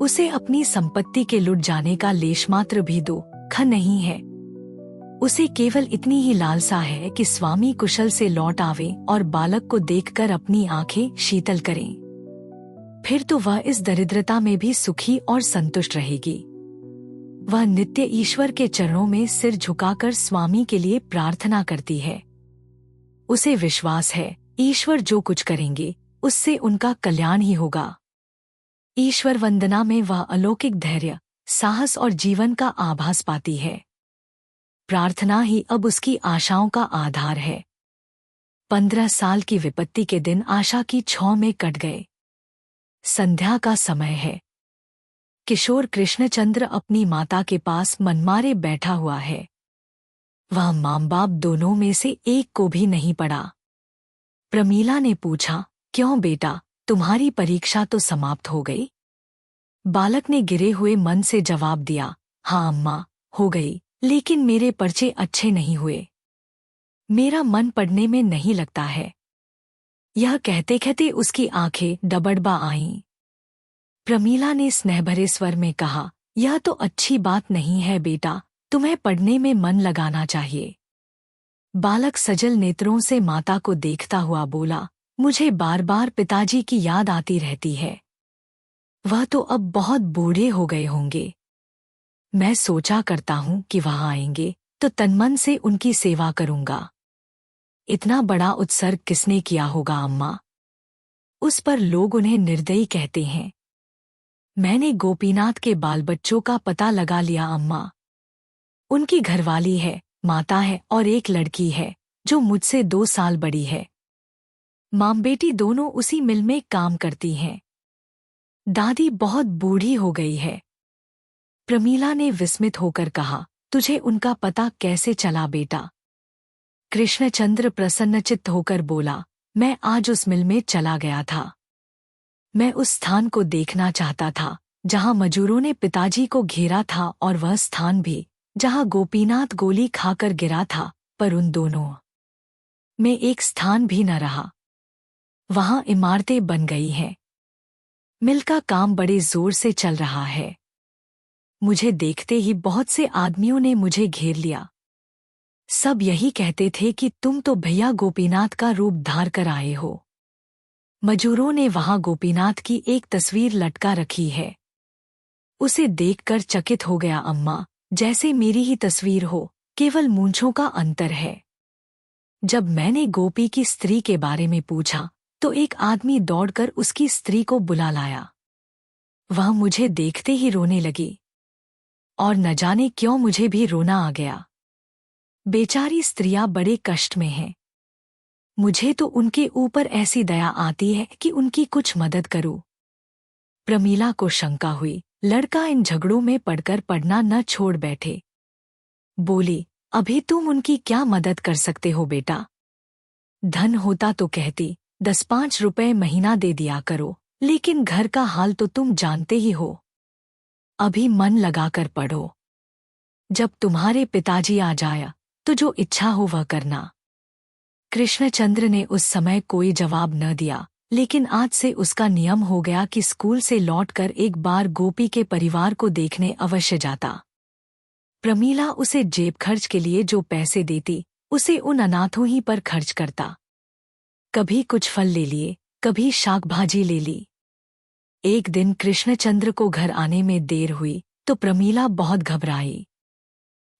Speaker 3: उसे अपनी संपत्ति के लुट जाने का लेशमात्र भी दुख नहीं है। उसे केवल इतनी ही लालसा है कि स्वामी कुशल से लौट आवे और बालक को देखकर अपनी आंखें शीतल करें। फिर तो वह इस दरिद्रता में भी सुखी और संतुष्ट रहेगी। वह नित्य ईश्वर के चरणों में सिर झुकाकर स्वामी के लिए प्रार्थना करती है। उसे विश्वास है ईश्वर जो कुछ करेंगे उससे उनका कल्याण ही होगा। ईश्वर वंदना में वह अलौकिक धैर्य, साहस और जीवन का आभास पाती है। प्रार्थना ही अब उसकी आशाओं का आधार है। 15 साल की विपत्ति के दिन आशा की छांव में कट गए। संध्या का समय है। किशोर कृष्णचंद्र अपनी माता के पास मनमारे बैठा हुआ है। वह मां बाप दोनों में से एक को भी नहीं पड़ा। प्रमीला ने पूछा, क्यों बेटा, तुम्हारी परीक्षा तो समाप्त हो गई? बालक ने गिरे हुए मन से जवाब दिया, हाँ अम्मा, हो गई, लेकिन मेरे पर्चे अच्छे नहीं हुए। मेरा मन पढ़ने में नहीं लगता है। यह कहते कहते उसकी आंखें डबडबा आईं। प्रमीला ने स्नेहभरे स्वर में कहा, यह तो अच्छी बात नहीं है बेटा, तुम्हें पढ़ने में मन लगाना चाहिए। बालक सजल नेत्रों से माता को देखता हुआ बोला, मुझे बार बार पिताजी की याद आती रहती है। वह तो अब बहुत बूढ़े हो गए होंगे। मैं सोचा करता हूँ कि वह आएंगे तो तनमन से उनकी सेवा करूंगा। इतना बड़ा उत्सर्ग किसने किया होगा अम्मा? उस पर लोग उन्हें निर्दयी कहते हैं। मैंने गोपीनाथ के बाल बच्चों का पता लगा लिया अम्मा। उनकी घरवाली है, माता है और एक लड़की है जो मुझसे 2 साल बड़ी है। मां बेटी दोनों उसी मिल में काम करती हैं। दादी बहुत बूढ़ी हो गई है। प्रमीला ने विस्मित होकर कहा, तुझे उनका पता कैसे चला बेटा? कृष्णचंद्र प्रसन्नचित्त होकर बोला, मैं आज उस मिल में चला गया था। मैं उस स्थान को देखना चाहता था जहां मजूरों ने पिताजी को घेरा था, और वह स्थान भी जहां गोपीनाथ गोली खाकर गिरा था, पर उन दोनों में एक स्थान भी न रहा। वहां इमारतें बन गई हैं। मिल का काम बड़े जोर से चल रहा है। मुझे देखते ही बहुत से आदमियों ने मुझे घेर लिया। सब यही कहते थे कि तुम तो भैया गोपीनाथ का रूप धार कर आए हो। मजूरों ने वहां गोपीनाथ की एक तस्वीर लटका रखी है। उसे देखकर चकित हो गया अम्मा, जैसे मेरी ही तस्वीर हो, केवल मूंछों का अंतर है। जब मैंने गोपी की स्त्री के बारे में पूछा तो एक आदमी दौड़कर उसकी स्त्री को बुला लाया। वह मुझे देखते ही रोने लगी, और न जाने क्यों मुझे भी रोना आ गया। बेचारी स्त्रियां बड़े कष्ट में हैं। मुझे तो उनके ऊपर ऐसी दया आती है कि उनकी कुछ मदद करूं। प्रमीला को शंका हुई, लड़का इन झगड़ों में पड़कर पढ़ना न छोड़ बैठे। बोली, अभी तुम उनकी क्या मदद कर सकते हो बेटा? धन होता तो कहती 10-5 रुपए महीना दे दिया करो, लेकिन घर का हाल तो तुम जानते ही हो। अभी मन लगाकर पढ़ो। जब तुम्हारे पिताजी आ जाया तो जो इच्छा हो वह करना। कृष्णचंद्र ने उस समय कोई जवाब न दिया, लेकिन आज से उसका नियम हो गया कि स्कूल से लौटकर एक बार गोपी के परिवार को देखने अवश्य जाता। प्रमीला उसे जेब खर्च के लिए जो पैसे देती, उसे उन अनाथों ही पर खर्च करता। कभी कुछ फल ले लिए, कभी शाक भाजी ले ली। एक दिन कृष्णचंद्र को घर आने में देर हुई तो प्रमीला बहुत घबराई।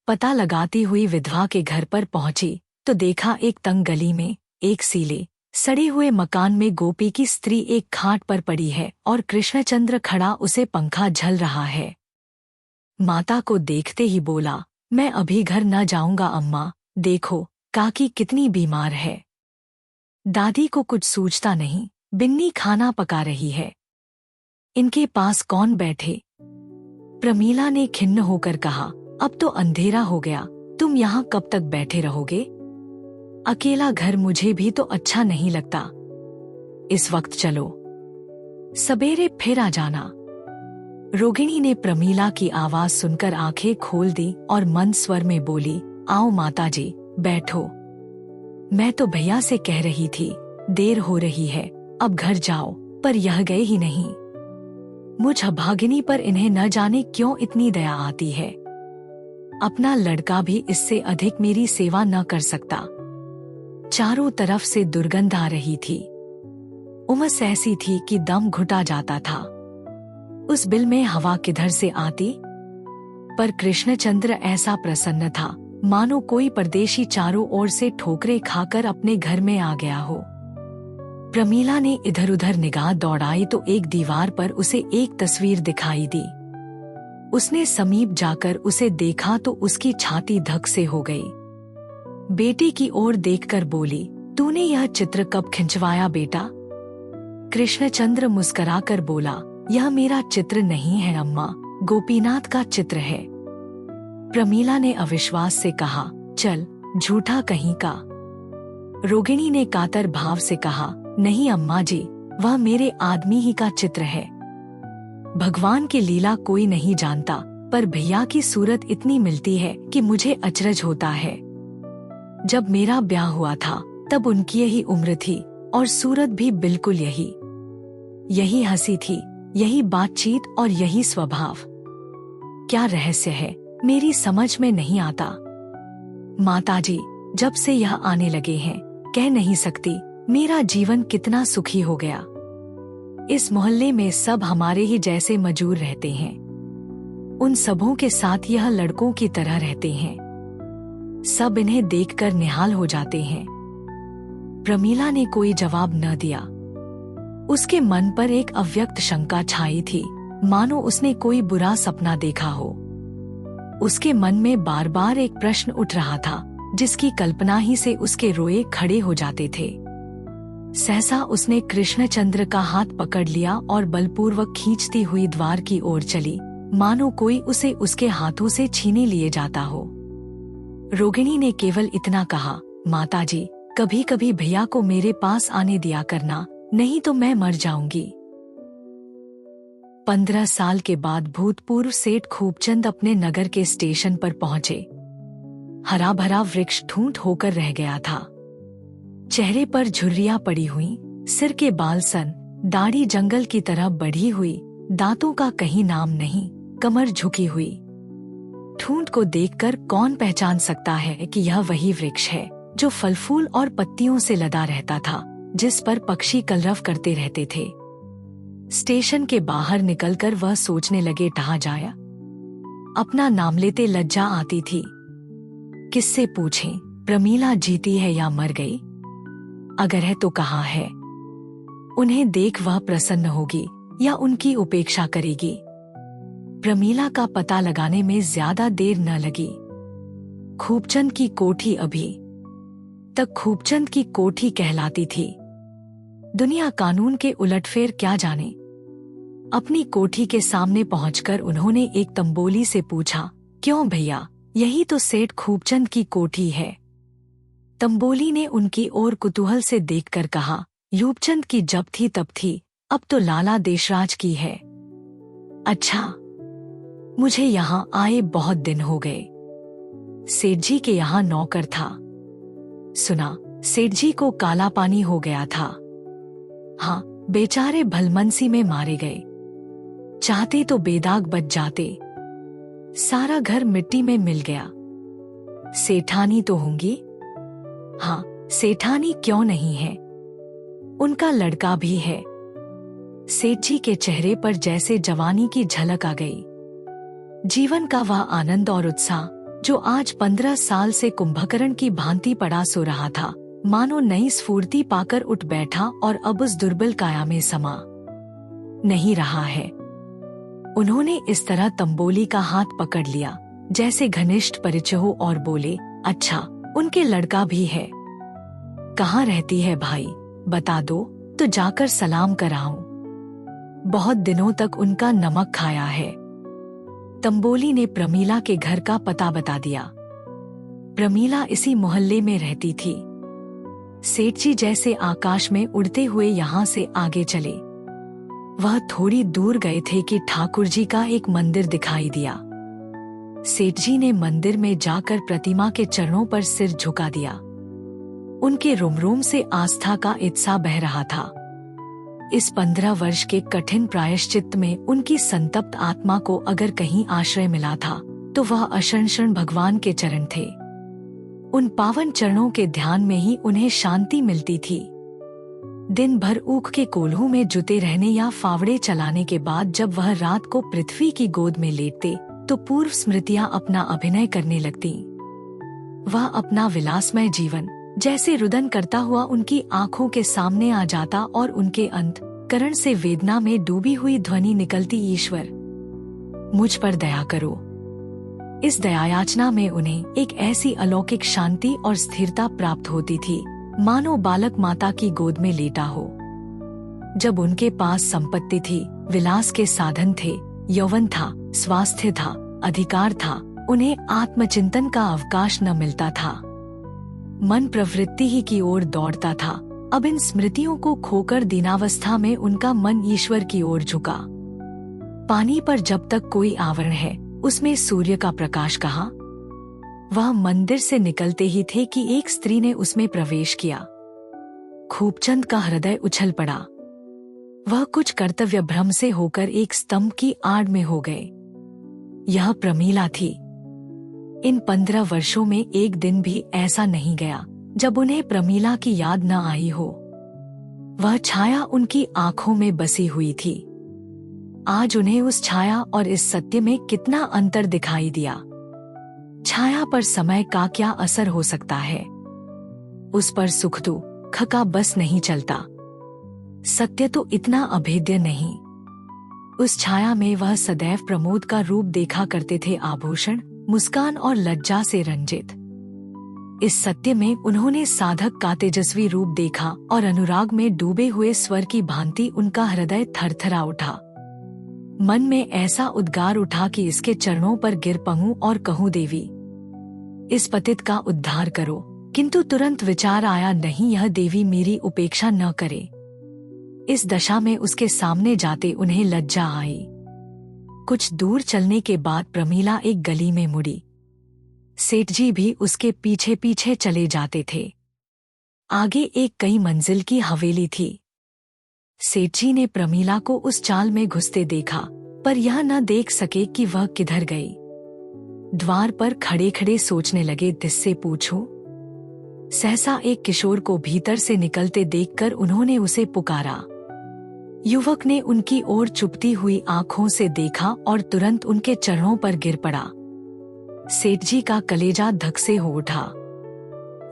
Speaker 3: पता लगाती हुई विधवा के घर पर पहुंची तो देखा एक तंग गली में, एक सीले सड़े हुए मकान में गोपी की स्त्री एक खाट पर पड़ी है और कृष्णचंद्र खड़ा उसे पंखा झल रहा है। माता को देखते ही बोला, मैं अभी घर न जाऊंगा अम्मा, देखो काकी कितनी बीमार है। दादी को कुछ सूझता नहीं, बिन्नी खाना पका रही है। इनके पास कौन बैठे? प्रमीला ने खिन्न होकर कहा, अब तो अंधेरा हो गया, तुम यहाँ कब तक बैठे रहोगे? अकेला घर मुझे भी तो अच्छा नहीं लगता। इस वक्त चलो, सवेरे फिर आ जाना। रोगिणी ने प्रमीला की आवाज सुनकर आंखें खोल दी और मंद स्वर में बोली, आओ माताजी, बैठो। मैं तो भैया से कह रही थी, देर हो रही है, अब घर जाओ, पर यह गए ही नहीं। मुझ अभागिनी पर इन्हें न जाने क्यों इतनी दया आती है। अपना लड़का भी इससे अधिक मेरी सेवा न कर सकता। चारों तरफ से दुर्गंध आ रही थी। उमस ऐसी थी कि दम घुटा जाता था। उस बिल में हवा किधर से आती? पर कृष्णचंद्र ऐसा प्रसन्न था मानो कोई परदेशी चारों ओर से ठोकरें खाकर अपने घर में आ गया हो। प्रमीला ने इधर उधर निगाह दौड़ाई तो एक दीवार पर उसे एक तस्वीर दिखाई दी। उसने समीप जाकर उसे देखा तो उसकी छाती धक से हो गई। बेटी की ओर देखकर बोली, तूने यह चित्र कब खिंचवाया बेटा? कृष्णचंद्र मुस्कुराकर बोला, यह मेरा चित्र नहीं है अम्मा, गोपीनाथ का चित्र है। प्रमीला ने अविश्वास से कहा, चल झूठा कहीं का। रोगिणी ने कातर भाव से कहा, नहीं अम्मा जी, वह मेरे आदमी ही का चित्र है। भगवान की लीला कोई नहीं जानता, पर भैया की सूरत इतनी मिलती है कि मुझे अचरज होता है। जब मेरा ब्याह हुआ था तब उनकी यही उम्र थी और सूरत भी बिल्कुल यही हंसी थी, यही बातचीत और यही स्वभाव। क्या रहस्य है, मेरी समझ में नहीं आता। माताजी, जब से यह आने लगे हैं, कह नहीं सकती मेरा जीवन कितना सुखी हो गया। इस मोहल्ले में सब हमारे ही जैसे मजूर रहते हैं। उन सबों के साथ यह लड़कों की तरह रहते हैं। सब इन्हें देखकर निहाल हो जाते हैं। प्रमीला ने कोई जवाब न दिया। उसके मन पर एक अव्यक्त शंका छाई थी, मानो उसने कोई बुरा सपना देखा हो। उसके मन में बार बार एक प्रश्न उठ रहा था, जिसकी कल्पना ही से उसके रोए खड़े हो जाते थे। सहसा उसने कृष्णचंद्र का हाथ पकड़ लिया और बलपूर्वक खींचती हुई द्वार की ओर चली, मानो कोई उसे उसके हाथों से छीने लिए जाता हो। रोगिणी ने केवल इतना कहा, माताजी, कभी कभी भैया को मेरे पास आने दिया करना, नहीं तो मैं मर जाऊंगी। 15 साल के बाद भूतपूर्व सेठ खूबचंद अपने नगर के स्टेशन पर पहुंचे। हरा भरा वृक्ष ठूंठ होकर रह गया था। चेहरे पर झुर्रियां पड़ी हुई, सिर के बाल सन, दाढ़ी जंगल की तरह बढ़ी हुई, दांतों का कहीं नाम नहीं, कमर झुकी हुई। ठूंठ को देखकर कौन पहचान सकता है कि यह वही वृक्ष है जो फल फूल और पत्तियों से लदा रहता था, जिस पर पक्षी कलरव करते रहते थे। स्टेशन के बाहर निकलकर वह सोचने लगे, कहाँ जाया। अपना नाम लेते लज्जा आती थी। किससे पूछें, प्रमीला जीती है या मर गई? अगर है तो कहाँ है? उन्हें देख वह प्रसन्न होगी या उनकी उपेक्षा करेगी? प्रमीला का पता लगाने में ज्यादा देर न लगी। खूबचंद की कोठी अभी तक खूबचंद की कोठी कहलाती थी। दुनिया कानून के उलटफेर क्या जाने। अपनी कोठी के सामने पहुंचकर उन्होंने एक तंबोली से पूछा, क्यों भैया, यही तो सेठ खूबचंद की कोठी है। तंबोली ने उनकी ओर कुतूहल से देखकर कहा, यूपचंद की जब थी तब थी, अब तो लाला देशराज की है। अच्छा, मुझे यहाँ आए बहुत दिन हो गए। सेठ जी के यहाँ नौकर था। सुना सेठ जी को काला पानी हो गया था। हाँ, बेचारे भलमनसी में मारे गए। चाहते तो बेदाग बच जाते। सारा घर मिट्टी में मिल गया। सेठानी तो होंगी? हाँ, सेठानी क्यों नहीं है, उनका लड़का भी है। सेठ जी के चेहरे पर जैसे जवानी की झलक आ गई। जीवन का वह आनंद और उत्साह जो आज 15 साल से कुंभकर्ण की भांति पड़ा सो रहा था, मानो नई स्फूर्ति पाकर उठ बैठा और अब उस दुर्बल काया में समा नहीं रहा है। उन्होंने इस तरह तंबोली का हाथ पकड़ लिया जैसे घनिष्ठ परिचय हो और बोले, अच्छा, उनके लड़का भी है। कहाँ रहती है भाई, बता दो तो जाकर सलाम कराऊं। बहुत दिनों तक उनका नमक खाया है। तंबोली ने प्रमीला के घर का पता बता दिया। प्रमीला इसी मोहल्ले में रहती थी। सेठ जी जैसे आकाश में उड़ते हुए यहाँ से आगे चले। वह थोड़ी दूर गए थे कि ठाकुर जी का एक मंदिर दिखाई दिया। सेठ जी ने मंदिर में जाकर प्रतिमा के चरणों पर सिर झुका दिया। उनके रोम से आस्था का उत्साह बह रहा था। इस 15 वर्ष के कठिन प्रायश्चित में उनकी संतप्त आत्मा को अगर कहीं आश्रय मिला था तो वह अशरण भगवान के चरण थे। उन पावन चरणों के ध्यान में ही उन्हें शांति मिलती थी। दिन भर ऊख के कोल्हू में जुटे रहने या फावड़े चलाने के बाद जब वह रात को पृथ्वी की गोद में लेटते तो पूर्व स्मृतियां अपना अभिनय करने लगती। वह अपना विलासमय जीवन जैसे रुदन करता हुआ उनकी आंखों के सामने आ जाता और उनके अंतःकरण से वेदना में डूबी हुई ध्वनि निकलती, ईश्वर मुझ पर दया करो। इस दयायाचना में उन्हें एक ऐसी अलौकिक शांति और स्थिरता प्राप्त होती थी मानो बालक माता की गोद में लेटा हो। जब उनके पास संपत्ति थी, विलास के साधन थे, यौवन था, स्वास्थ्य था, अधिकार था, उन्हें आत्मचिंतन का अवकाश न मिलता था। मन प्रवृत्ति ही की ओर दौड़ता था। अब इन स्मृतियों को खोकर दीनावस्था में उनका मन ईश्वर की ओर झुका। पानी पर जब तक कोई आवरण है, उसमें सूर्य का प्रकाश कहाँ? वह मंदिर से निकलते ही थे कि एक स्त्री ने उसमें प्रवेश किया। खूबचंद का हृदय उछल पड़ा। वह कुछ कर्तव्य भ्रम से होकर एक स्तंभ की आड़ में हो गए। यह प्रमीला थी। इन 15 वर्षों में एक दिन भी ऐसा नहीं गया जब उन्हें प्रमीला की याद न आई हो। वह छाया उनकी आंखों में बसी हुई थी। आज उन्हें उस छाया और इस सत्य में कितना अंतर दिखाई दिया। छाया पर समय का क्या असर हो सकता है, उस पर सुख दुख का बस नहीं चलता। सत्य तो इतना अभेद्य नहीं। उस छाया में वह सदैव प्रमोद का रूप देखा करते थे, आभूषण, मुस्कान और लज्जा से रंजित। इस सत्य में उन्होंने साधक का तेजस्वी रूप देखा और अनुराग में डूबे हुए स्वर की भांति उनका हृदय थरथरा उठा। मन में ऐसा उद्गार उठा कि इसके चरणों पर गिर पड़ूं और कहूं, देवी इस पतित का उद्धार करो। किंतु तुरंत विचार आया, नहीं, यह देवी मेरी उपेक्षा न करे। इस दशा में उसके सामने जाते उन्हें लज्जा आई। कुछ दूर चलने के बाद प्रमीला एक गली में मुड़ी। सेठ जी भी उसके पीछे पीछे चले जाते थे। आगे एक कई मंजिल की हवेली थी। सेठ जी ने प्रमीला को उस चाल में घुसते देखा, पर यह न देख सके कि वह किधर गई। द्वार पर खड़े खड़े सोचने लगे, किससे पूछूं? सहसा एक किशोर को भीतर से निकलते देखकर उन्होंने उसे पुकारा। युवक ने उनकी ओर चुपती हुई आंखों से देखा और तुरंत उनके चरणों पर गिर पड़ा। सेठ जी का कलेजा धक से हो उठा।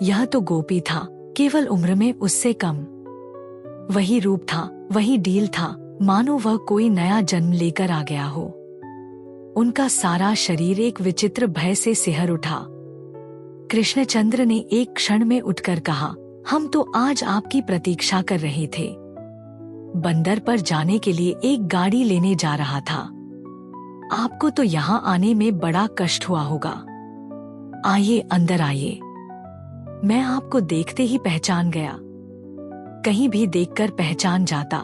Speaker 3: यह तो गोपी था, केवल उम्र में उससे कम। वही रूप था, वही डील था, मानो वह कोई नया जन्म लेकर आ गया हो। उनका सारा शरीर एक विचित्र भय से सिहर उठा। कृष्णचंद्र ने एक क्षण में उठकर कहा, हम तो आज आपकी प्रतीक्षा कर रहे थे। बंदर पर जाने के लिए एक गाड़ी लेने जा रहा था। आपको तो यहाँ आने में बड़ा कष्ट हुआ होगा। आइए, अंदर आइए। मैं आपको देखते ही पहचान गया। कहीं भी देखकर पहचान जाता।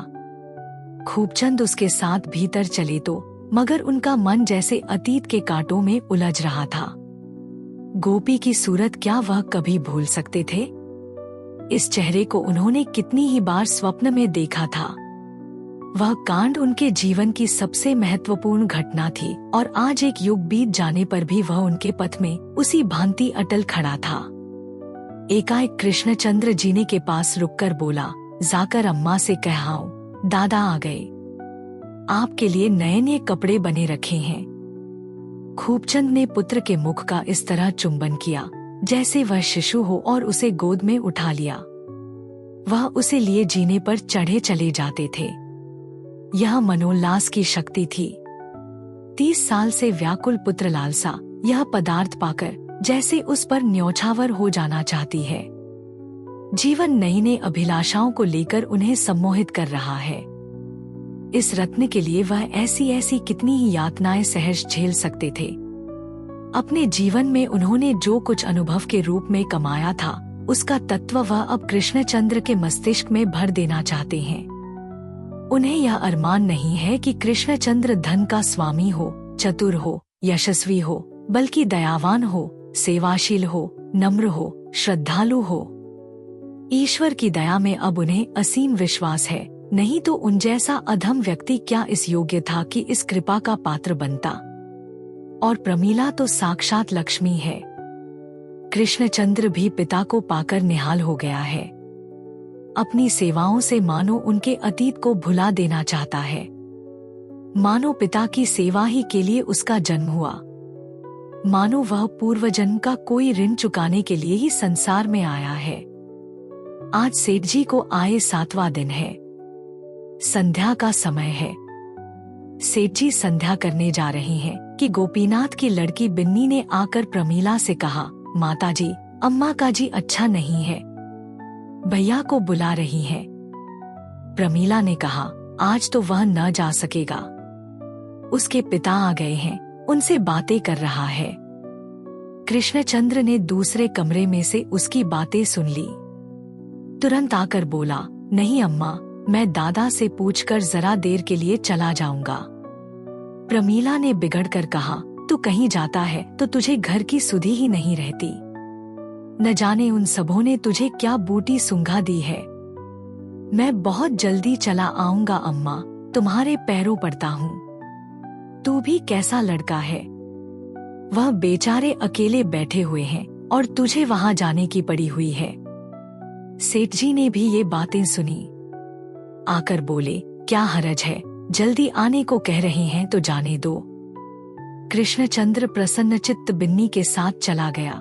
Speaker 3: खूबचंद उसके साथ भीतर चले तो, मगर उनका मन जैसे अतीत के कांटों में उलझ रहा था। गोपी की सूरत क्या वह कभी भूल सकते थे? इस चेहरे को उन्होंने कितनी ही बार स्वप्न में देखा था। वह कांड उनके जीवन की सबसे महत्वपूर्ण घटना थी और आज एक युग बीत जाने पर भी वह उनके पथ में उसी भांति अटल खड़ा था। एकाएक कृष्णचंद्र जीने के पास रुककर बोला, जाकर अम्मा से कहाओ, दादा आ गए। आपके लिए नए नए कपड़े बने रखे हैं। खूबचंद ने पुत्र के मुख का इस तरह चुंबन किया जैसे वह शिशु हो और उसे गोद में उठा लिया। वह उसे लिए जीने पर चढ़े चले जाते थे। यह मनोल्लास की शक्ति थी। 30 साल से व्याकुल पुत्र लालसा यह पदार्थ पाकर जैसे उस पर न्यौछावर हो जाना चाहती है। जीवन नई नई अभिलाषाओं को लेकर उन्हें सम्मोहित कर रहा है। इस रत्न के लिए वह ऐसी ऐसी कितनी ही यातनाएं सहज झेल सकते थे। अपने जीवन में उन्होंने जो कुछ अनुभव के रूप में कमाया था, उसका तत्व वह अब कृष्णचंद्र के मस्तिष्क में भर देना चाहते हैं। उन्हें यह अरमान नहीं है कि कृष्णचंद्र धन का स्वामी हो, चतुर हो, यशस्वी हो, बल्कि दयावान हो, सेवाशील हो, नम्र हो, श्रद्धालु हो। ईश्वर की दया में अब उन्हें असीम विश्वास है, नहीं तो उन जैसा अधम व्यक्ति क्या इस योग्य था कि इस कृपा का पात्र बनता। और प्रमीला तो साक्षात लक्ष्मी है। कृष्णचंद्र भी पिता को पाकर निहाल हो गया है। अपनी सेवाओं से मानो उनके अतीत को भुला देना चाहता है। मानो पिता की सेवा ही के लिए उसका जन्म हुआ। मानो वह पूर्व जन्म का कोई ऋण चुकाने के लिए ही संसार में आया है। आज सेठ जी को आए 7वां दिन है। संध्या का समय है। सेठ जी संध्या करने जा रहे हैं कि गोपीनाथ की लड़की बिन्नी ने आकर प्रमीला से कहा, माताजी, अम्मा का जी अच्छा नहीं है, भैया को बुला रही हैं। प्रमीला ने कहा, आज तो वह न जा सकेगा। उसके पिता आ गए हैं, उनसे बातें कर रहा है। कृष्णचंद्र ने दूसरे कमरे में से उसकी बातें सुन ली। तुरंत आकर बोला, नहीं अम्मा, मैं दादा से पूछकर जरा देर के लिए चला जाऊंगा। प्रमीला ने बिगड़कर कहा, तू कहीं जाता है तो तुझे घर की सुधि ही नहीं रहती। न जाने उन सबों ने तुझे क्या बूटी सुंघा दी है। मैं बहुत जल्दी चला आऊंगा अम्मा, तुम्हारे पैरों पड़ता हूँ। तू भी कैसा लड़का है। वह बेचारे अकेले बैठे हुए हैं और तुझे वहां जाने की पड़ी हुई है। सेठ जी ने भी ये बातें सुनी। आकर बोले, क्या हरज है, जल्दी आने को कह रहे हैं तो जाने दो। कृष्णचंद्र प्रसन्नचित्त बिन्नी के साथ चला गया।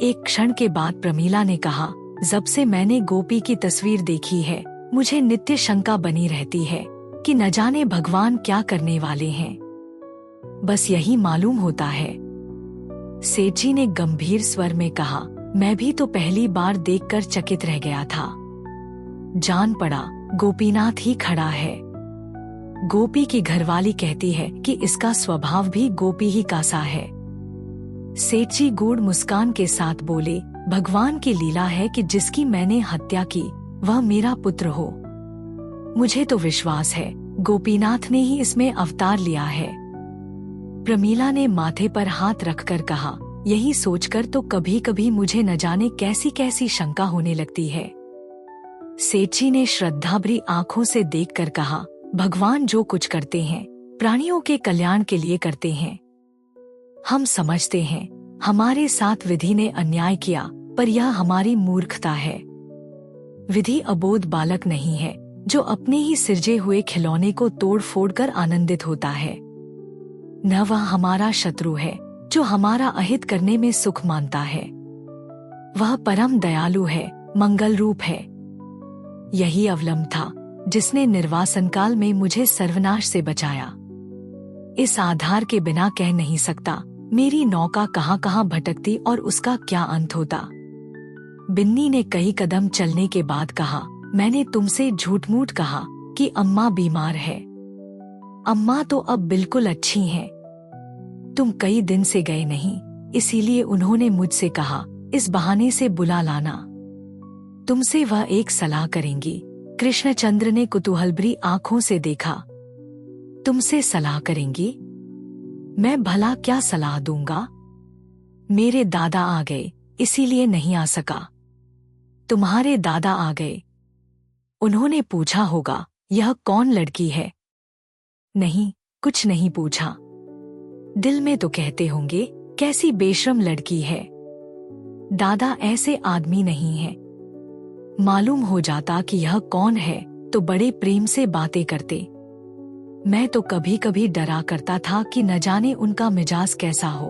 Speaker 3: एक क्षण के बाद प्रमीला ने कहा, जब से मैंने गोपी की तस्वीर देखी है, मुझे नित्य शंका बनी रहती है कि न जाने भगवान क्या करने वाले हैं। बस यही मालूम होता है। सेठ जी ने गंभीर स्वर में कहा, मैं भी तो पहली बार देखकर चकित रह गया था। जान पड़ा गोपीनाथ ही खड़ा है। गोपी की घरवाली कहती है कि इसका स्वभाव भी गोपी ही का सा है। सेठ जी गूढ़ मुस्कान के साथ बोले, भगवान की लीला है कि जिसकी मैंने हत्या की वह मेरा पुत्र हो। मुझे तो विश्वास है गोपीनाथ ने ही इसमें अवतार लिया है। प्रमीला ने माथे पर हाथ रखकर कहा, यही सोचकर तो कभी कभी मुझे न जाने कैसी कैसी शंका होने लगती है। सेठजी ने श्रद्धाभरी आंखों से देखकर कहा, भगवान जो कुछ करते हैं प्राणियों के कल्याण के लिए करते हैं। हम समझते हैं हमारे साथ विधि ने अन्याय किया, पर यह हमारी मूर्खता है। विधि अबोध बालक नहीं है जो अपने ही सिरजे हुए खिलौने को तोड़ फोड़ कर आनंदित होता है। न वह हमारा शत्रु है जो हमारा अहित करने में सुख मानता है। वह परम दयालु है, मंगल रूप है। यही अवलंब था जिसने निर्वासन काल में मुझे सर्वनाश से बचाया। इस आधार के बिना कह नहीं सकता मेरी नौका कहाँ कहाँ भटकती और उसका क्या अंत होता। बिन्नी ने कई कदम चलने के बाद कहा, मैंने तुमसे झूठ मूठ कहा कि अम्मा बीमार है। अम्मा तो अब बिल्कुल अच्छी हैं। तुम कई दिन से गए नहीं, इसीलिए उन्होंने मुझसे कहा इस बहाने से बुला लाना। तुमसे वह एक सलाह करेंगी। कृष्णचंद्र ने कुतूहलभरी आंखों से देखा। तुमसे सलाह करेंगी? मैं भला क्या सलाह दूंगा? मेरे दादा आ गए, इसीलिए नहीं आ सका। तुम्हारे दादा आ गए? उन्होंने पूछा होगा, यह कौन लड़की है? नहीं, कुछ नहीं पूछा। दिल में तो कहते होंगे, कैसी बेशर्म लड़की है। दादा ऐसे आदमी नहीं है। मालूम हो जाता कि यह कौन है तो बड़े प्रेम से बातें करते। मैं तो कभी कभी डरा करता था कि न जाने उनका मिजाज कैसा हो।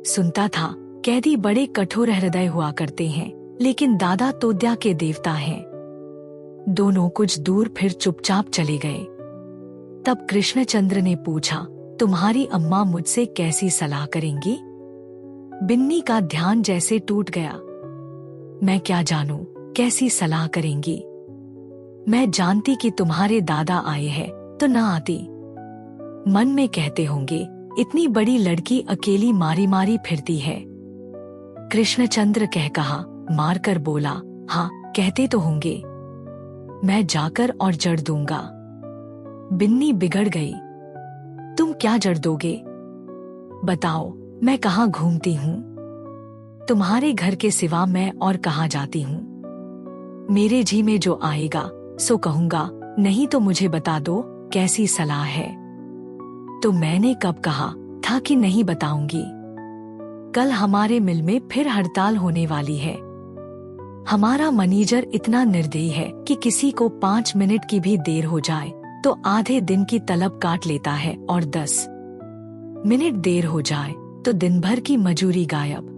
Speaker 3: सुनता था कैदी बड़े कठोर हृदय हुआ करते हैं, लेकिन दादा तोद्या के देवता हैं। दोनों कुछ दूर फिर चुपचाप चले गए। तब कृष्णचंद्र ने पूछा, तुम्हारी अम्मा मुझसे कैसी सलाह करेंगी? बिन्नी का ध्यान जैसे टूट गया। मैं क्या जानूं कैसी सलाह करेंगी? मैं जानती कि तुम्हारे दादा आए हैं तो न आती। मन में कहते होंगे, इतनी बड़ी लड़की अकेली मारी मारी फिरती है। कृष्णचंद्र कह कहा, मार कर बोला, हाँ कहते तो होंगे। मैं जाकर और जड़ दूंगा। बिन्नी बिगड़ गई। तुम क्या जड़ दोगे? बताओ, मैं कहाँ घूमती हूँ? तुम्हारे घर के सिवा मैं और कहाँ जाती हूँ? मेरे जी में जो आएगा सो कहूंगा, नहीं तो मुझे बता दो कैसी सलाह है। तो मैंने कब कहा था कि नहीं बताऊंगी? कल हमारे मिल में फिर हड़ताल होने वाली है। हमारा मैनेजर इतना निर्दयी है कि किसी को 5 मिनट की भी देर हो जाए तो आधे दिन की तलब काट लेता है, और 10 मिनट देर हो जाए तो दिन भर की मजूरी गायब।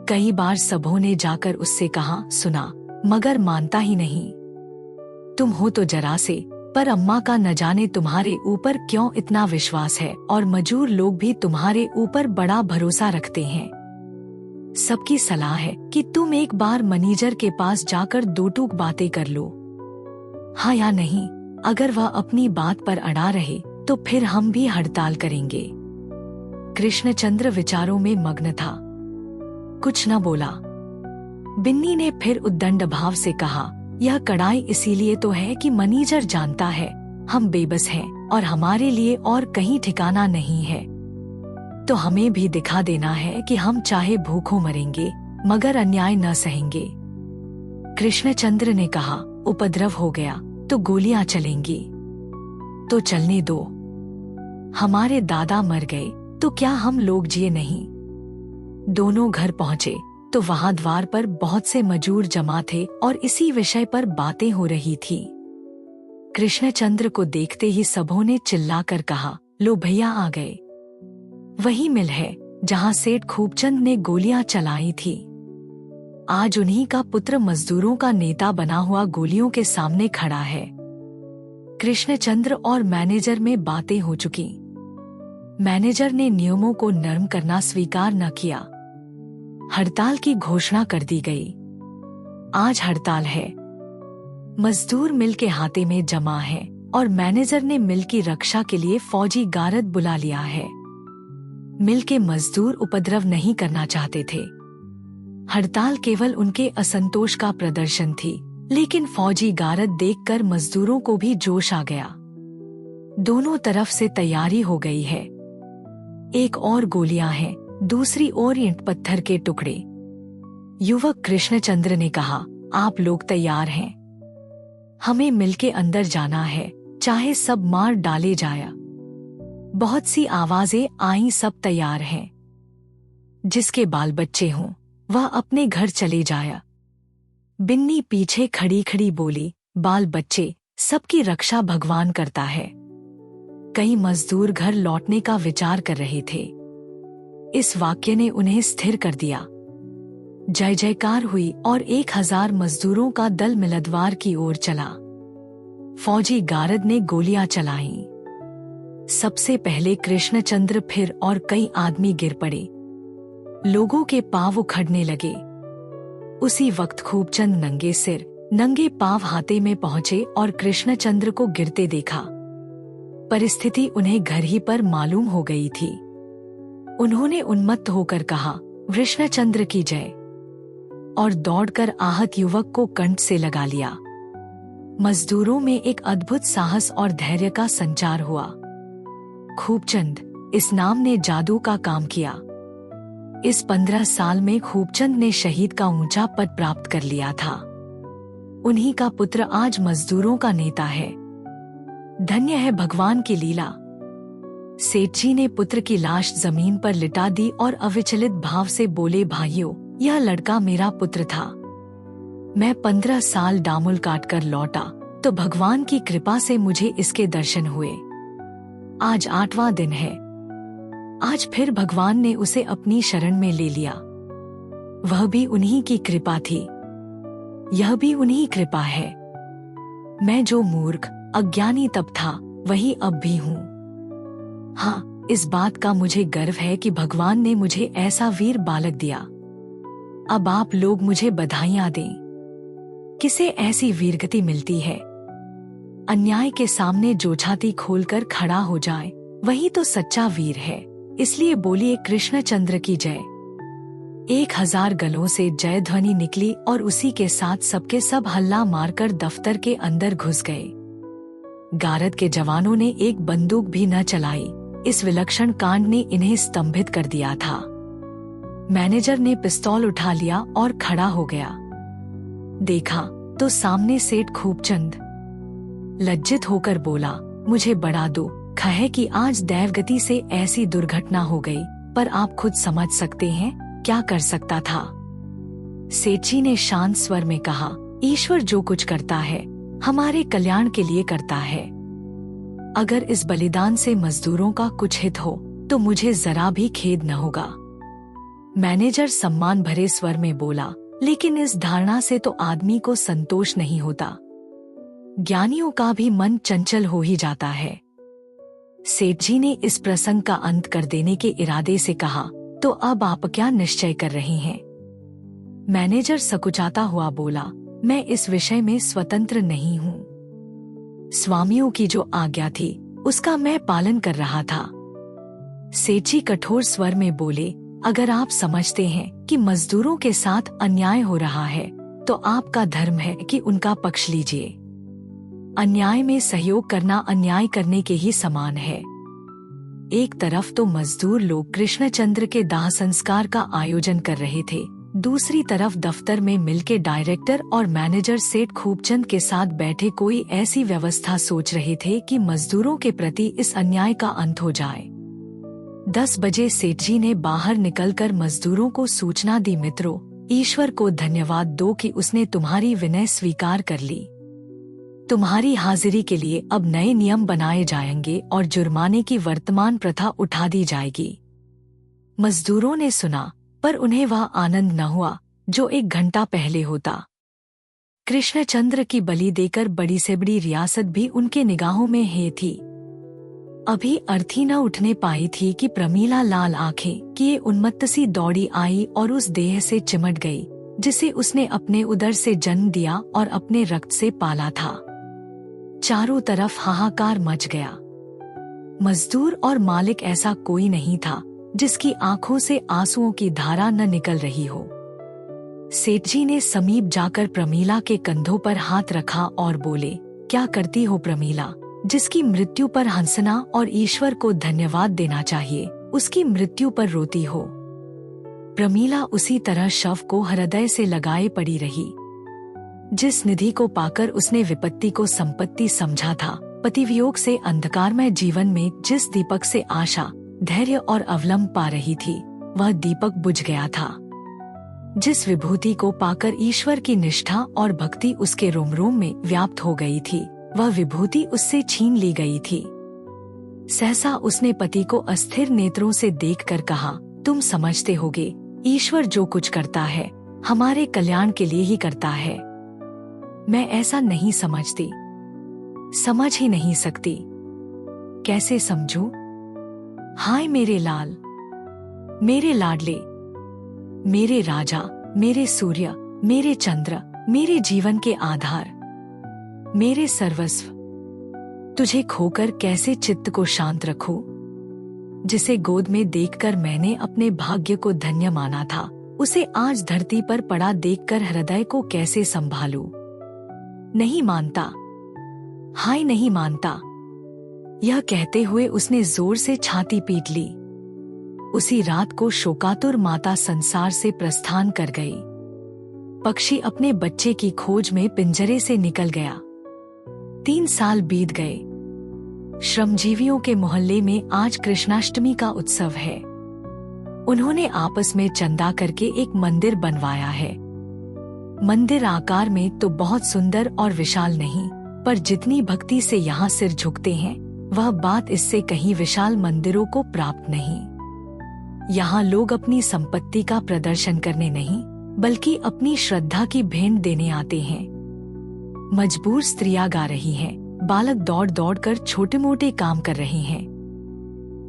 Speaker 3: कई बार सबों ने जाकर उससे कहा, सुना, मगर मानता ही नहीं। तुम हो तो जरा से, पर अम्मा का न जाने तुम्हारे ऊपर क्यों इतना विश्वास है, और मजूर लोग भी तुम्हारे ऊपर बड़ा भरोसा रखते हैं। सबकी सलाह है कि तुम एक बार मैनेजर के पास जाकर 2 टूक बातें कर लो। हाँ या नहीं? अगर वह अपनी बात पर अड़ा रहे तो फिर हम भी हड़ताल करेंगे। कृष्णचंद्र विचारों में मग्न था, कुछ न बोला। बिन्नी ने फिर उद्दंड भाव से कहा, यह कड़ाई इसीलिए तो है कि मैनेजर जानता है हम बेबस हैं और हमारे लिए और कहीं ठिकाना नहीं है, तो हमें भी दिखा देना है कि हम चाहे भूखों मरेंगे मगर अन्याय न सहेंगे। कृष्णचंद्र ने कहा, उपद्रव हो गया तो गोलियां चलेंगी, तो चलने दो। हमारे दादा मर गए तो क्या हम लोग जिए नहीं? दोनों घर पहुंचे तो वहां द्वार पर बहुत से मजूर जमा थे और इसी विषय पर बातें हो रही थी। कृष्णचंद्र को देखते ही सबों ने चिल्लाकर कहा, लो भैया आ गए। वही मिल है जहां सेठ खूबचंद ने गोलियां चलाई थी। आज उन्हीं का पुत्र मजदूरों का नेता बना हुआ गोलियों के सामने खड़ा है। कृष्णचंद्र और मैनेजर में बातें हो चुकी। मैनेजर ने नियमों को नरम करना स्वीकार न किया। हड़ताल की घोषणा कर दी गई। आज हड़ताल है। मजदूर मिल के हाथे में जमा है और मैनेजर ने मिल की रक्षा के लिए फौजी गारद बुला लिया है। मिल के मजदूर उपद्रव नहीं करना चाहते थे। हड़ताल केवल उनके असंतोष का प्रदर्शन थी, लेकिन फौजी गारद देखकर मजदूरों को भी जोश आ गया। दोनों तरफ से तैयारी हो गई है। एक और गोलियां हैं, दूसरी ओर ईंट पत्थर के टुकड़े। युवक कृष्णचंद्र ने कहा, आप लोग तैयार हैं? हमें मिलके अंदर जाना है, चाहे सब मार डाले जाए। बहुत सी आवाजें आई, सब तैयार हैं। जिसके बाल बच्चे हों वह अपने घर चले जाया। बिन्नी पीछे खड़ी खड़ी बोली, बाल बच्चे सबकी रक्षा भगवान करता है। कई मजदूर घर लौटने का विचार कर रहे थे। इस वाक्य ने उन्हें स्थिर कर दिया। जय जयकार हुई और 1000 मजदूरों का दल मिलद्वार की ओर चला। फौजी गारद ने गोलियां चलाईं। सबसे पहले कृष्णचंद्र, फिर और कई आदमी गिर पड़े। लोगों के पांव उखड़ने लगे। उसी वक्त खूबचंद नंगे सिर नंगे पांव हाथे में पहुंचे और कृष्णचंद्र को गिरते देखा। परिस्थिति उन्हें घर ही पर मालूम हो गई थी। उन्होंने उन्मत्त होकर कहा, कृष्णचंद्र की जय, और दौड़कर आहत युवक को कंठ से लगा लिया। मजदूरों में एक अद्भुत साहस और धैर्य का संचार हुआ। खूबचंद, इस नाम ने जादू का काम किया। इस 15 साल में खूबचंद ने शहीद का ऊंचा पद प्राप्त कर लिया था। उन्हीं का पुत्र आज मजदूरों का नेता है। धन्य है भगवान की लीला। सेठ जी ने पुत्र की लाश जमीन पर लिटा दी और अविचलित भाव से बोले, भाइयों, यह लड़का मेरा पुत्र था। मैं 15 साल डामुल काट कर लौटा तो भगवान की कृपा से मुझे इसके दर्शन हुए। आज 8वां दिन है। आज फिर भगवान ने उसे अपनी शरण में ले लिया। वह भी उन्हीं की कृपा थी। यह भी उन्हीं कृपा है। मैं जो मूर्ख अज्ञानी तब था वही अब भी हूँ। हाँ, इस बात का मुझे गर्व है कि भगवान ने मुझे ऐसा वीर बालक दिया। अब आप लोग मुझे बधाइयां दें। किसे ऐसी वीरगति मिलती है? अन्याय के सामने जो छाती खोलकर खड़ा हो जाए वही तो सच्चा वीर है। इसलिए बोलिए, कृष्णचंद्र की जय। 1000 गलों से जय ध्वनि निकली और उसी के साथ सबके सब हल्ला मारकर दफ्तर के अंदर घुस गए। गारद के जवानों ने एक बंदूक भी न चलाई। इस विलक्षण कांड ने इन्हें स्तंभित कर दिया था। मैनेजर ने पिस्तौल उठा लिया और खड़ा हो गया। देखा तो सामने सेठ खूबचंद। लज्जित होकर बोला, मुझे बड़ा दुख है कि आज दैवगति से ऐसी दुर्घटना हो गई, पर आप खुद समझ सकते हैं क्या कर सकता था। सेठ जी ने शांत स्वर में कहा, ईश्वर जो कुछ करता है हमारे कल्याण के लिए करता है। अगर इस बलिदान से मजदूरों का कुछ हित हो तो मुझे जरा भी खेद न होगा। मैनेजर सम्मान भरे स्वर में बोला, लेकिन इस धारणा से तो आदमी को संतोष नहीं होता। ज्ञानियों का भी मन चंचल हो ही जाता है। सेठ जी ने इस प्रसंग का अंत कर देने के इरादे से कहा, तो अब आप क्या निश्चय कर रहे हैं? मैनेजर सकुचाता हुआ बोला, मैं इस विषय में स्वतंत्र नहीं हूँ। स्वामियों की जो आज्ञा थी उसका मैं पालन कर रहा था। सेठ जी कठोर स्वर में बोले, अगर आप समझते हैं कि मजदूरों के साथ अन्याय हो रहा है तो आपका धर्म है कि उनका पक्ष लीजिए। अन्याय में सहयोग करना अन्याय करने के ही समान है। एक तरफ तो मजदूर लोग कृष्णचंद्र के दाह संस्कार का आयोजन कर रहे थे, दूसरी तरफ दफ्तर में मिलके डायरेक्टर और मैनेजर सेठ खूबचंद के साथ बैठे कोई ऐसी व्यवस्था सोच रहे थे कि मजदूरों के प्रति इस अन्याय का अंत हो जाए। 10 बजे सेठ जी ने बाहर निकलकर मजदूरों को सूचना दी, मित्रों, ईश्वर को धन्यवाद दो कि उसने तुम्हारी विनय स्वीकार कर ली। तुम्हारी हाजिरी के लिए अब नए नियम बनाए जाएंगे और जुर्माने की वर्तमान प्रथा उठा दी जाएगी। मजदूरों ने सुना, पर उन्हें वह आनंद न हुआ जो 1 घंटा पहले होता। कृष्णचंद्र की बलि देकर बड़ी से बड़ी रियासत भी उनके निगाहों में हे थी। अभी अर्थी न उठने पाई थी कि प्रमीला लाल आंखें किए उन्मत्त सी दौड़ी आई और उस देह से चिमट गई जिसे उसने अपने उदर से जन्म दिया और अपने रक्त से पाला था। चारों तरफ हाहाकार मच गया। मजदूर और मालिक ऐसा कोई नहीं था जिसकी आंखों से आंसुओं की धारा न निकल रही हो। सेठ जी ने समीप जाकर प्रमीला के कंधों पर हाथ रखा और बोले, क्या करती हो प्रमीला, जिसकी मृत्यु पर हंसना और ईश्वर को धन्यवाद देना चाहिए, उसकी मृत्यु पर रोती हो। प्रमीला उसी तरह शव को हृदय से लगाए पड़ी रही। जिस निधि को पाकर उसने विपत्ति को संपत्ति समझा था, पतिवियोग से अंधकारमय जीवन में जिस दीपक से आशा, धैर्य और अवलंब पा रही थी, वह दीपक बुझ गया था। जिस विभूति को पाकर ईश्वर की निष्ठा और भक्ति उसके रोम रोम में व्याप्त हो गई थी, वह विभूति उससे छीन ली गई थी। सहसा उसने पति को अस्थिर नेत्रों से देखकर कहा, तुम समझते होगे, ईश्वर जो कुछ करता है हमारे कल्याण के लिए ही करता है। मैं ऐसा नहीं समझती, समझ ही नहीं सकती। कैसे समझूं? हाय मेरे लाल, मेरे लाडले, मेरे राजा, मेरे सूर्य, मेरे चंद्र, मेरे जीवन के आधार, मेरे सर्वस्व, तुझे खोकर कैसे चित्त को शांत रखूं? जिसे गोद में देखकर मैंने अपने भाग्य को धन्य माना था, उसे आज धरती पर पड़ा देखकर हृदय को कैसे संभालूं? नहीं मानता, हाय नहीं मानता। यह कहते हुए उसने जोर से छाती पीट ली। उसी रात को शोकातुर माता संसार से प्रस्थान कर गई। पक्षी अपने बच्चे की खोज में पिंजरे से निकल गया। 3 साल बीत गए। श्रमजीवियों के मोहल्ले में आज कृष्णाष्टमी का उत्सव है। उन्होंने आपस में चंदा करके एक मंदिर बनवाया है। मंदिर आकार में तो बहुत सुंदर और विशाल नहीं, पर जितनी भक्ति से यहाँ सिर झुकते हैं, वह बात इससे कहीं विशाल मंदिरों को प्राप्त नहीं। यहाँ लोग अपनी संपत्ति का प्रदर्शन करने नहीं, बल्कि अपनी श्रद्धा की भेंट देने आते हैं। मजबूर स्त्रियां गा रही हैं, बालक दौड़ दौड़ कर छोटे मोटे काम कर रहे हैं,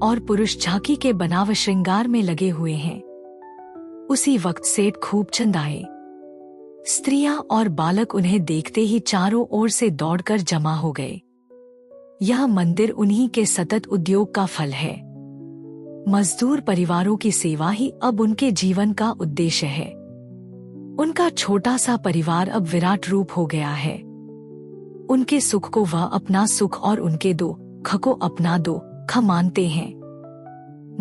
Speaker 3: और पुरुष झांकी के बनाव श्रृंगार में लगे हुए हैं। उसी वक्त सेठ खूब चंद आए। स्त्रियां और बालक उन्हें देखते ही चारों ओर से दौड़कर जमा हो गए। यह मंदिर उन्हीं के सतत उद्योग का फल है। मजदूर परिवारों की सेवा ही अब उनके जीवन का उद्देश्य है। उनका छोटा सा परिवार अब विराट रूप हो गया है। उनके सुख को वह अपना सुख और उनके दुख को अपना दुख मानते हैं।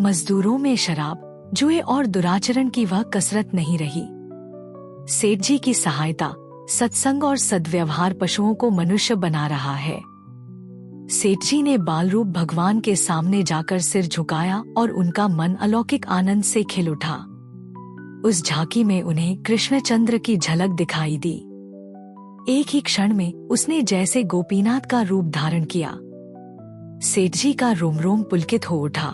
Speaker 3: मजदूरों में शराब, जुए और दुराचरण की वह कसरत नहीं रही। सेठ जी की सहायता, सत्संग और सद्व्यवहार पशुओं को मनुष्य बना रहा है। सेठ जी ने बाल रूप भगवान के सामने जाकर सिर झुकाया और उनका मन अलौकिक आनंद से खिल उठा। उस झांकी में उन्हें कृष्णचंद्र की झलक दिखाई दी। एक ही क्षण में उसने जैसे गोपीनाथ का रूप धारण किया। सेठ जी का रोम रोम पुलकित हो उठा।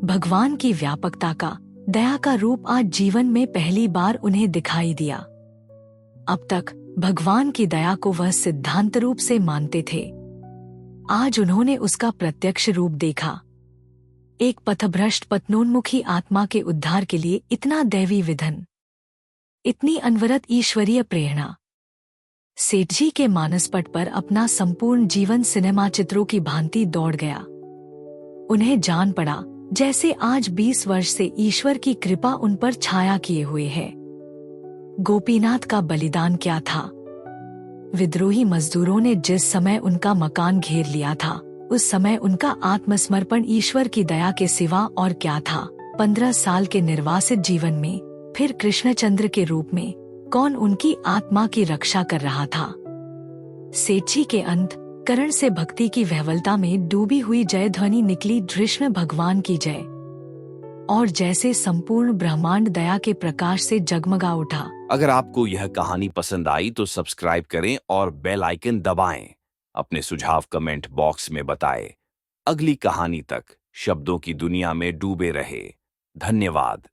Speaker 3: भगवान की व्यापकता का, दया का रूप आज जीवन में पहली बार उन्हें दिखाई दिया। अब तक भगवान की दया को वह सिद्धांत रूप से मानते थे। आज उन्होंने उसका प्रत्यक्ष रूप देखा। एक पथभ्रष्ट पत्नोन्मुखी आत्मा के उद्धार के लिए इतना दैवी विधन, इतनी अनवरत ईश्वरीय प्रेरणा। सेठ जी के मानसपट पर अपना संपूर्ण जीवन सिनेमा चित्रों की भांति दौड़ गया। उन्हें जान पड़ा जैसे आज 20 वर्ष से ईश्वर की कृपा उन पर छाया किए हुए है। गोपीनाथ का बलिदान क्या था? विद्रोही मजदूरों ने जिस समय उनका मकान घेर लिया था, उस समय उनका आत्मसमर्पण ईश्वर की दया के सिवा और क्या था? 15 साल के निर्वासित जीवन में फिर कृष्णचंद्र के रूप में कौन उनकी आत्मा की रक्षा कर रहा था? सेठ जी के अंत करण से भक्ति की वहवलता में डूबी हुई जय ध्वनि निकली, कृष्ण भगवान की जय। और जैसे संपूर्ण ब्रह्मांड दया के प्रकाश से जगमगा उठा।
Speaker 1: अगर आपको यह कहानी पसंद आई तो सब्सक्राइब करें और बेल आइकन दबाएं। अपने सुझाव कमेंट बॉक्स में बताएं। अगली कहानी तक शब्दों की दुनिया में डूबे रहे। धन्यवाद।